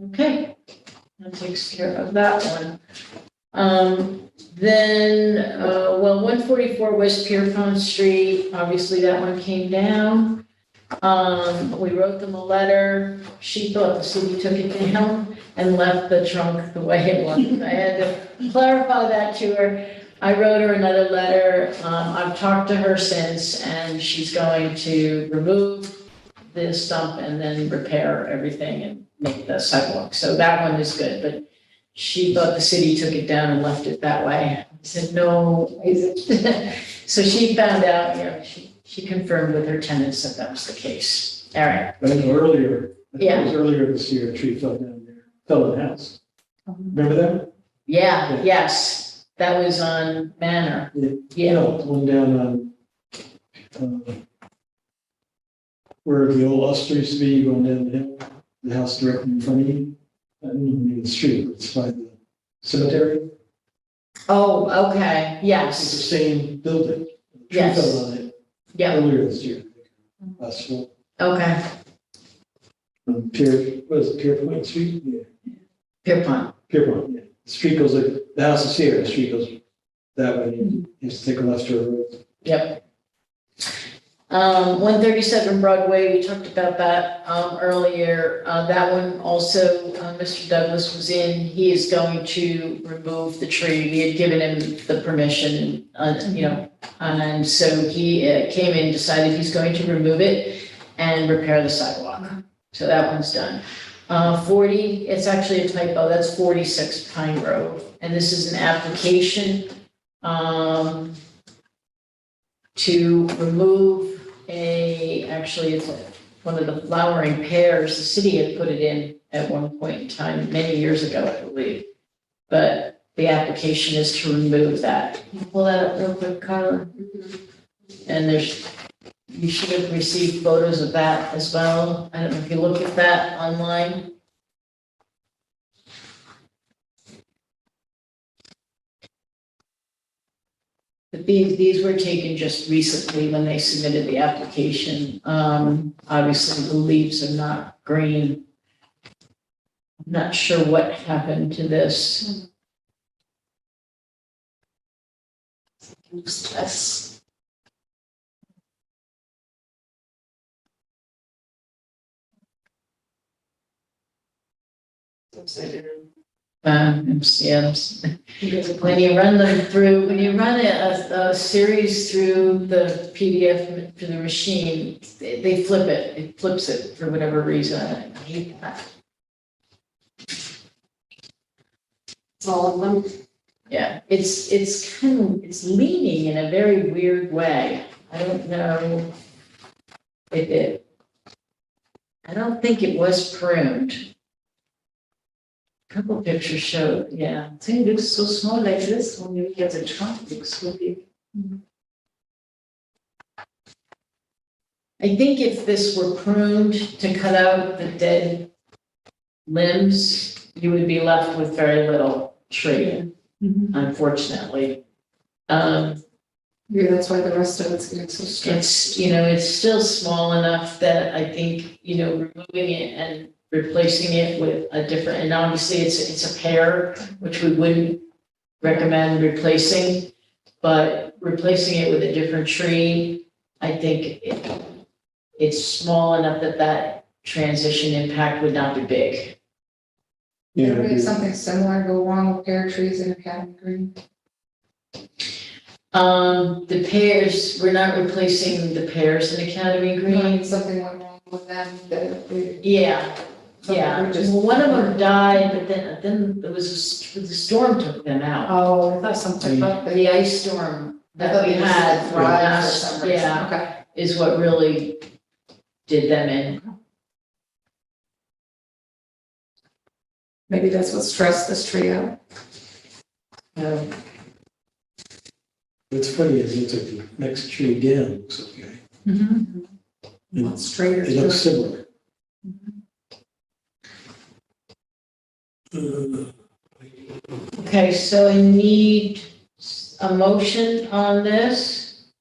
Okay, that takes care of that one. Then, 144 West Pierpont Street, obviously that one came down. We wrote them a letter, she thought the city took it down and left the trunk the way it was. I had to clarify that to her. I wrote her another letter, I've talked to her since, and she's going to remove the stump and then repair everything and make the sidewalk. So that one is good, but she thought the city took it down and left it that way. I said, no, is it? So she found out, she confirmed with her tenants that that was the case. All right, I know earlier, I think Yeah. it was earlier this year, a tree fell down there, fell in the house. Remember that? yeah, yes, that was on Manor. Yeah, No, one down on, where the old Ulster used to be, going down the hill, the house directly in front of you. I don't know the name of the street, but it's by the cemetery. oh, okay, It's the yes, same building. Tree Yes. fell on it yeah, earlier this year. Last fall. okay, From Pier, what is it, Pierpoint Street? Yeah, Pierpont, Pierpont, yeah. The street goes like, the house is here, the street goes that way, you have to take a left or a right. Yep. 137 Broadway, we talked about that, earlier. That one also, Mr. Douglas was in. He is going to remove the tree. We had given him the permission, and so he came in, decided he's going to remove it and repair the sidewalk. So that one's done. 40, it's actually a typo, that's 46 Pine Grove. And this is an application, to remove actually it's one of the flowering pears. The city had put it in at one point in time, many years ago, I believe. But the application is to remove that. Can you pull that up real quick, Carla? And you should have received photos of that as well. I don't know if you look at that online. But these were taken just recently when they submitted the application. Obviously, the leaves are not green. I'm not sure what happened to this. Stress. When you run them through, when you run a series through the PDF to the machine, they flip it. It flips it for whatever reason. I hate that. It's all of them. Yeah, it's it's leaning in a very weird way. I don't know if I don't think it was pruned. Couple pictures show, yeah. I think it looks so small like this, when you look at the trunk, it looks so big. I think if this were pruned to cut out the dead limbs, you would be left with very little tree, unfortunately. Maybe that's why the rest of it's getting so stretched. It's still small enough that I think, removing it and replacing it with a different, and obviously it's a pear, which we wouldn't recommend replacing, but replacing it with a different tree, I think it's small enough that transition impact would not be big. Yeah, Ever had something similar go wrong with pear trees in Academy Green? The pears, we're not replacing the pears in Academy Green. Something went wrong with them that we. Yeah, We're just- well, one of them died, but then there was the storm took them out. Oh, I thought something about The ice storm that we had thrive for some last, reason. yeah, Okay. is what really did them in. Maybe that's what stressed this tree out. What's funny is it's like the next tree down looks okay. And Straighter. it looks too. similar. Okay, so I need a motion on this.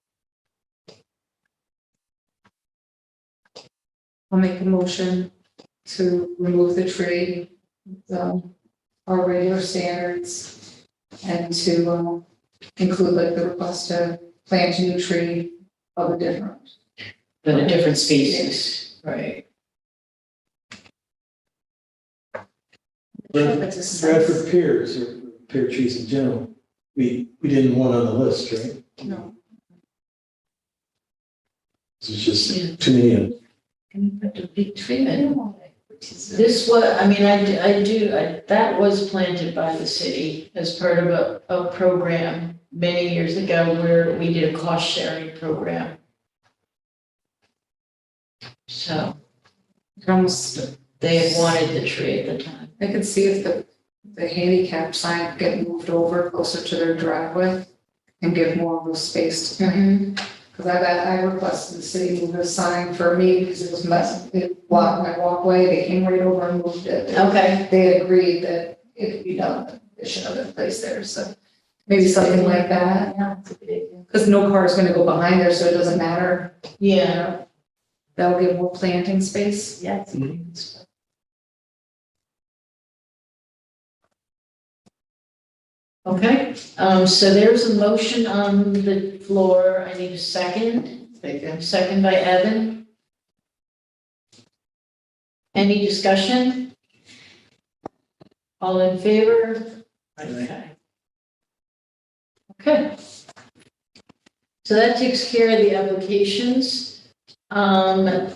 I'll make a motion to remove the tree, our regular standards, and to include like the request to plant a new tree of a different. But a different species, right? Bradford pears, or pear trees in general, we didn't want on the list, right? No. It's just too many of them. Can you put a big tree in? This was, that was planted by the city as part of a program many years ago where we did a cost sharing program. So they had wanted the tree at the time. I could see if the handicap sign could get moved over closer to their driveway and give more of a space to them. Because I requested the city move a sign for me because it was messing, it blocked my walkway. They came right over and moved it. Okay. They agreed that it could be done, but it should have been placed there, so maybe something like that. Yeah, it's a good idea. Because no car is gonna go behind there, so it doesn't matter. Yeah. That'll give more planting space. Yeah. It's a good spot. Okay, so there's a motion on the floor. I need a second. Second by Evan. Any discussion? All in favor? Okay. Okay. So that takes care of the applications. Kyla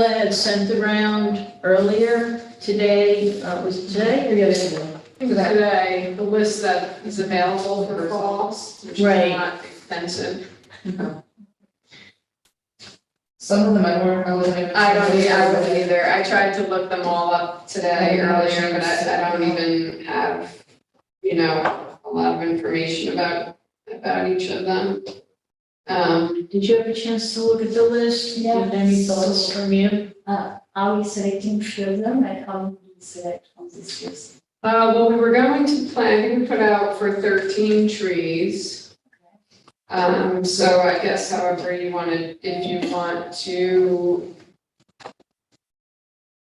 had sent around earlier today, was it today or yesterday? Today, the list that is available for falls, which is Right. not extensive. Some of them I wasn't even. I wouldn't either. I tried to look them all up today earlier, but I don't even have, you know, a lot of information about each of them. Did you have a chance to look at the list? Yeah. Did any thoughts from you? Are we selecting few of them, like how do we select from this list? Well, we were going to plan to put out for 13 trees. So I guess however you wanted, if you want to,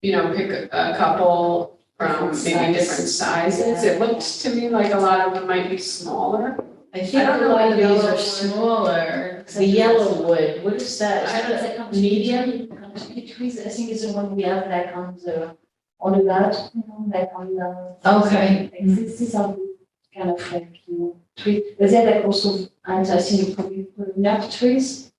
you know, pick a couple from maybe different sizes. It looks to me like a lot of them might be smaller. I think I don't a know lot what of these yellow are wood- smaller. The yellow wood, what is that? Is that a medium? Country trees, I think is the one we have like on the bat, you know, like on the. Okay. Like, these are kind of like, you know, tree, but they're like also, and I think you probably put nut trees.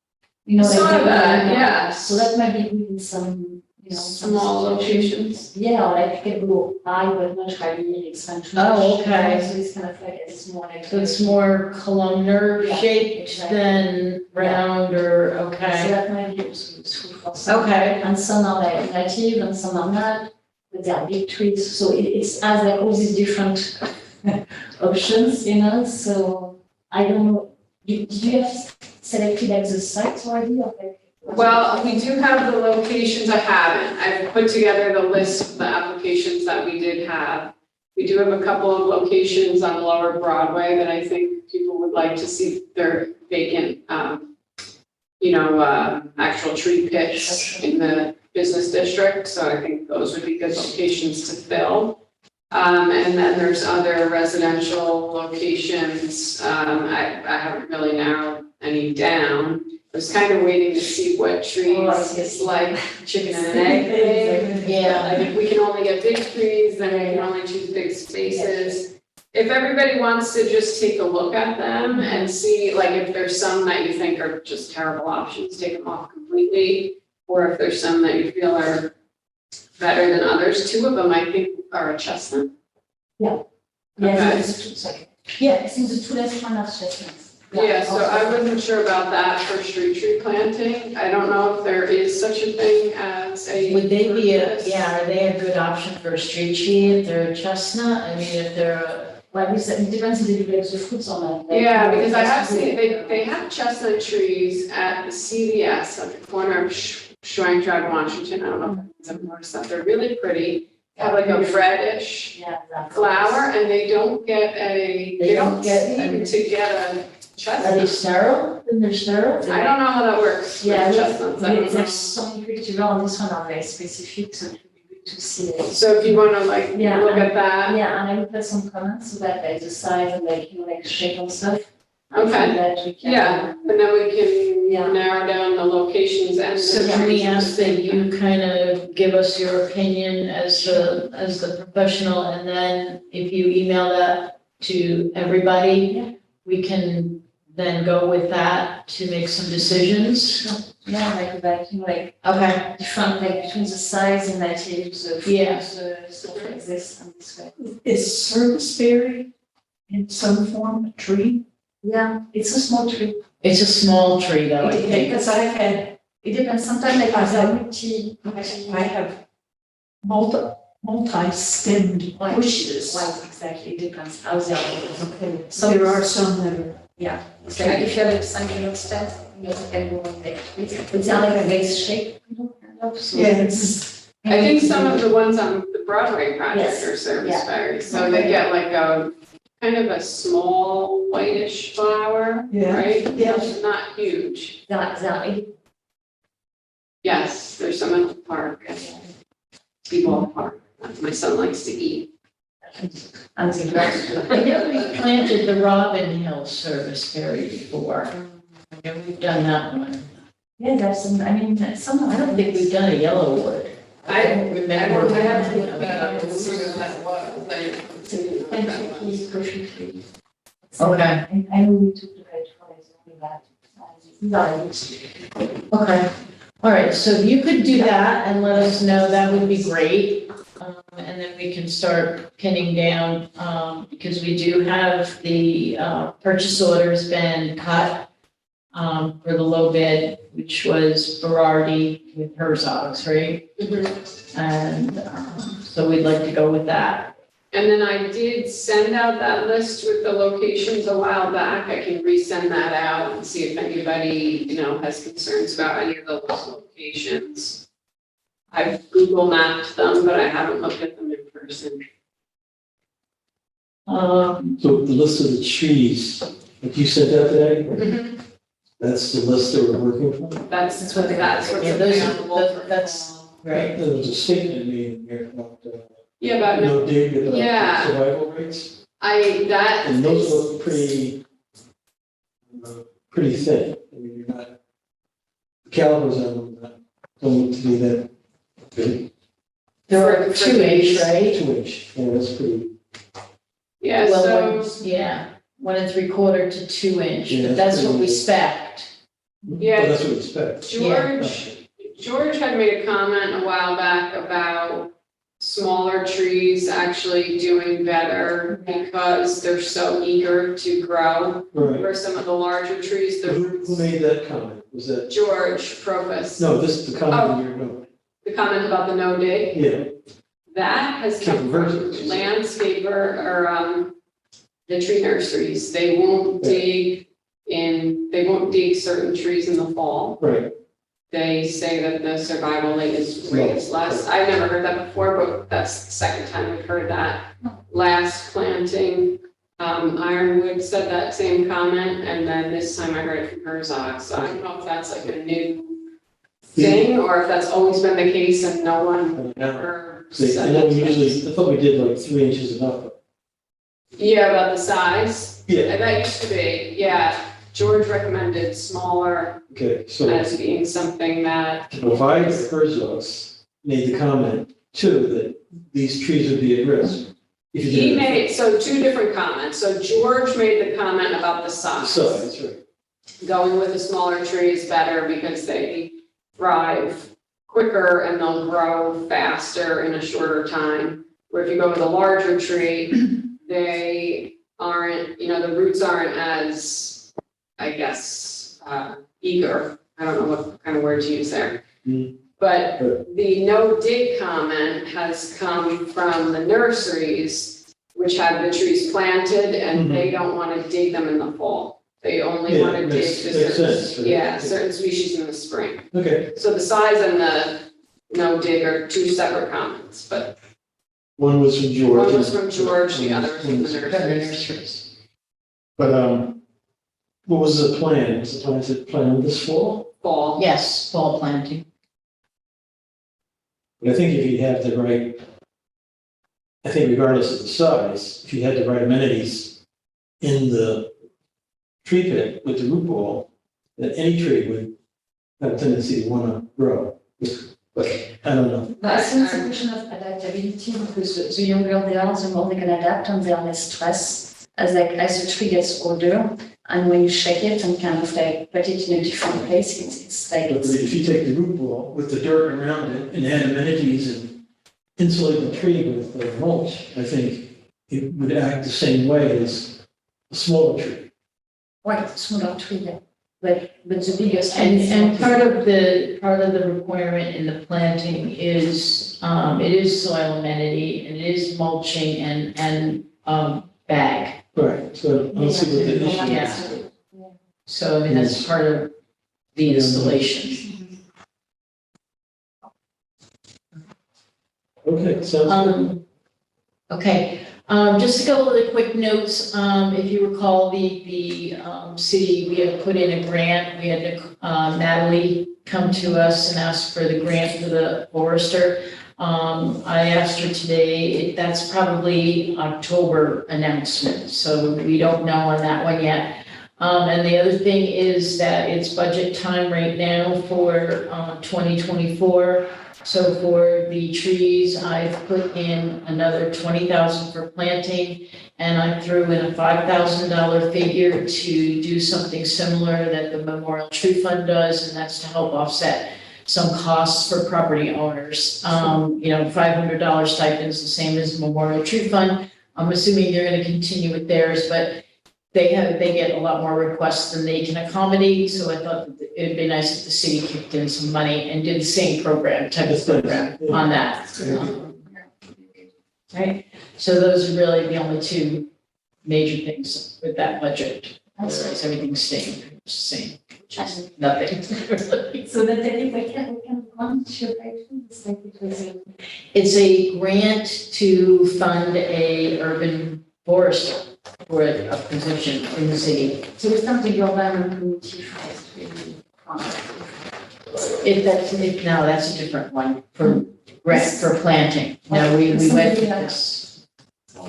You know, like. Some of they- that, yes. So that might be good in some, you know. some Small situations. locations. Yeah, or like you can go high, but not really expansion. Oh, okay. So it's kind of like, it's more like. So it's more columnar Yeah, shaped exactly. than round or, So okay. that might be also useful for some. Okay, And some are like native and some are not, but they are big trees, so it's has like all these different options, you know, so I don't know. Did you have selected like the sites already or like? Well, we do have the locations, I haven't, I've put together the list of the applications that we did have. We do have a couple of locations on Lower Broadway that I think people would like to see their vacant, actual tree pits in the business district, so I think those would be good locations to fill. And then there's other residential locations, I haven't really narrowed any down. I was kind of waiting to see what trees, it's like chicken and an egg thing. yeah. Like if we can only get big trees, then we can only choose big spaces. If everybody wants to just take a look at them and see, like if there's some that you think are just terrible options, take them off completely. Or if there's some that you feel are better than others, two of them I think are a chestnut. Yeah, Okay. it's like, yeah, I think the two last one are chestnuts. Yeah, so I wasn't sure about that for street tree planting. I don't know if there is such a thing as a. Would they be purpose. are they a good option for a street tree if they're a chestnut? I mean, if they're a, Well, it depends if they do like the fruits or not. Like, Yeah, you know, because I have that's seen, good. they have chestnut trees at the CVS at the corner of Schwank Drive, Washington. I don't know if I've noticed that. They're really pretty. Have like a reddish Yeah, that's. flower and they don't get a, They they don't don't get seem to get a are they chestnut. sterile? Then they're sterile? I don't know how that works with Yeah, chestnuts. I don't know. there's some criteria on this one are very specific, so it would be good to see it. So if you wanna like Yeah, look at that, Yeah, and I will put some comments about like the size and like, you know, like shape and stuff. Okay. So that we can. yeah, and then we Yeah. can narrow down the locations and. the So can we trees. ask that you kind of give us your opinion as the professional, and then if you email that to everybody, Yeah. we can then go with that to make some decisions? Yeah, like about, you know, like Okay, different, like between the size and like the Yeah. stuff like this and this way. Is serviceberry in some form a tree? Yeah, it's a small tree. it's a small tree though, I think. Because I had, It depends, sometimes like it's a I have multi-stemmed bushes. Right, exactly, it depends how they are. There are some that are, It's like if you have a singular stem, you can go on like, it's not like a vase shape, you know, kind of, so. it's, I think some of the ones on the Broadway project Yes. are service berry, so they get like a kind of a small whitish flower, Yeah. right? Yeah. Not huge. That, Yes, there's some in the park, people in the park, that my son likes to eat. And the grass. I know we planted the Robin Hill service berry before. I know we've done that one. Yeah, there's some, I mean, some of I don't think we've done a yellow wood. I remember. I have to look that up and see what that was. And trees, bushy trees. Okay. I know we took the red forest, only that. Okay, all right, so if you could do that and let us know, that would be great. And then we can start pinning down, because we do have the, purchase orders been cut, for the low bid, which was Berardi with Herzog's, right? And, so we'd like to go with that. And then I did send out that list with the locations a while back. I can resend that out and see if anybody, has concerns about any of those locations. I've Google mapped them, but I haven't looked at them in person. So the list of the trees that you sent out today, that's the list that we're working from? That's what's Yeah, those are- available for that's- fall. Right, There was a statement made in here about, Yeah, but no dig, Yeah. survival rates, that and those is- look pretty thin. I mean, you're not, the calibers on them don't look to be that big, they're For 2 inch, right? 2 inch, yeah, that's pretty. Yeah, Well, so, yeah, 1 3/4 to 2 inch, Yeah, but that's what we pretty- spec'd. Yeah. Well, that's what we expect. George had made a comment a while back about smaller trees actually doing better because they're so eager to grow. Right. Where some of the larger trees, the Who roots. made that comment? Was that, George Propus. no, this is the comment you're going, The comment about the no dig, yeah. that has come from landscaper or, the tree nurseries. They won't dig certain trees in the fall. Right, They say that the survival rate is less. I've never heard that before, but that's the second time we've heard that. Last planting, Ironwood said that same comment, and then this time I heard it from Herzog. So I don't know if that's like a new thing, or if that's always been the case and no one ever see, I said know it. we usually, I thought we did like 3 inches and up. Yeah, about the size. Yeah, And that used to be, yeah, George recommended smaller okay, so as being something that. to provide Herzog's made the comment too, that these trees would be at risk. If you He did made, so two different comments. So George made the comment about the the size. size, right, Going with the smaller tree is better because they thrive quicker and they'll grow faster in a shorter time. Where if you go with a larger tree, they aren't, the roots aren't as, I guess, eager. I don't know what kind of word to use there. Mm. But the no dig comment has come from the nurseries, which have the trees planted and they don't want to dig them in the fall. They only Yeah, want to dig makes the sense, certain, right? yeah, certain species in the spring. okay. So the size and the no dig are two separate comments, but One was from George. one was from George, the other was from the The nurseries. nurseries. But, what was the plan? Was the plan to plant this fall? Fall. Yes, fall planting. But I think if you have the right, I think regardless of the size, if you had the right amenities in the tree pit with the root ball, then any tree would have a tendency to want to grow. But I don't know. But I think it's a question of adaptability, because the younger they are, the more they can adapt and they are less stressed as the tree gets older. And when you shake it and kind of like put it in a different place, it's like, But if you take the root ball with the dirt around it and add amenities and insulate the tree with mulch, I think it would act the same way as a smaller tree. right, smaller tree, yeah. But the biggest. And part of the requirement in the planting is, it is soil amenity, and it is mulching and bag. Right, so I don't see what the issue is. Yeah. So I mean, that's part of the installation. Okay, sounds good. Okay, just a couple of the quick notes. If you recall, the city, we had put in a grant. We had Natalie come to us and ask for the grant for the forester. I asked her today, that's probably October announcement, so we don't know on that one yet. And the other thing is that it's budget time right now for 2024. So for the trees, I've put in another 20,000 for planting, and I threw in a $5,000 figure to do something similar that the Memorial Tree Fund does, and that's to help offset some costs for property owners. $500 stipend is the same as Memorial Tree Fund. I'm assuming they're gonna continue with theirs, but they get a lot more requests than they can accommodate, so I thought that it'd be nice if the city kicked in some money and did the same type of program on that. Right, so those are really the only two major things with that budget. Otherwise, everything's staying the same, nothing. So that if we can contribute, it's like it was a. It's a grant to fund a urban forester for a position in the city. So it's something your environment committee has really. No, that's a different one for grant for planting. No, we went with this.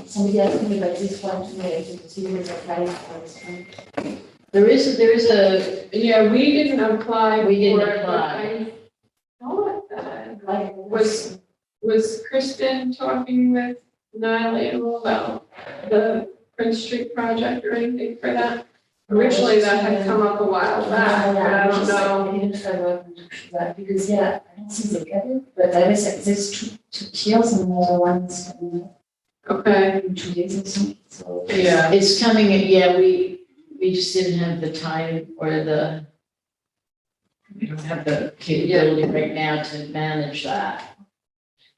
Somebody asked me about this one today, I think she was applying for this one. There is a, Yeah, we didn't apply. We didn't for it, but apply. I thought that, Like, was Kristen talking with Niall about the Prince Street project or anything for that? Originally, that had come up a while back, but I don't know. I didn't follow up that because, I don't see the other, but I was, there's two tiers and another one's Okay, in 2 days or something, so. yeah. it's coming, we just didn't have the time or we don't have the capability right now to manage that.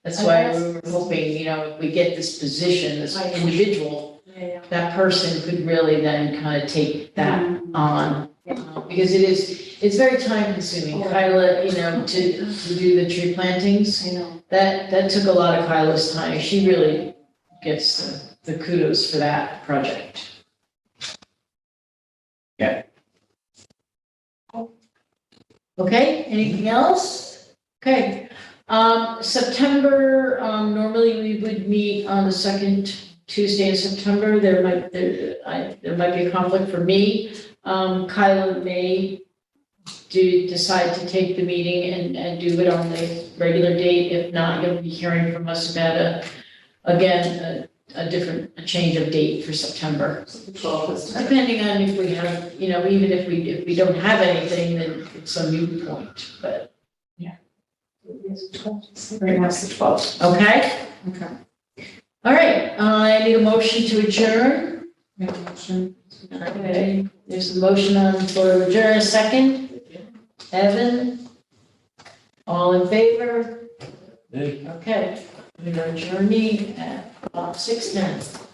That's why we were hoping, if we get this position, this individual, that person could really then kind of take that on. Because it's very time consuming. Kyla, to do the tree plantings, I know. that took a lot of Kyla's time. She really gets the kudos for that project. Yeah. Okay, anything else? Okay. September, normally we would meet on the second Tuesday in September. There might be a conflict for me. Kyla may decide to take the meeting and do it on the regular date. If not, you'll be hearing from us about a change of date for September. Depending on if we have, even if we don't have anything, then it's a moot point, but. Very much the 12th. Okay? Okay. All right, I need a motion to adjourn. Make a motion. Okay, there's a motion on the floor to adjourn, a second. Evan? All in favor? Okay, we're adjourning at 6:10.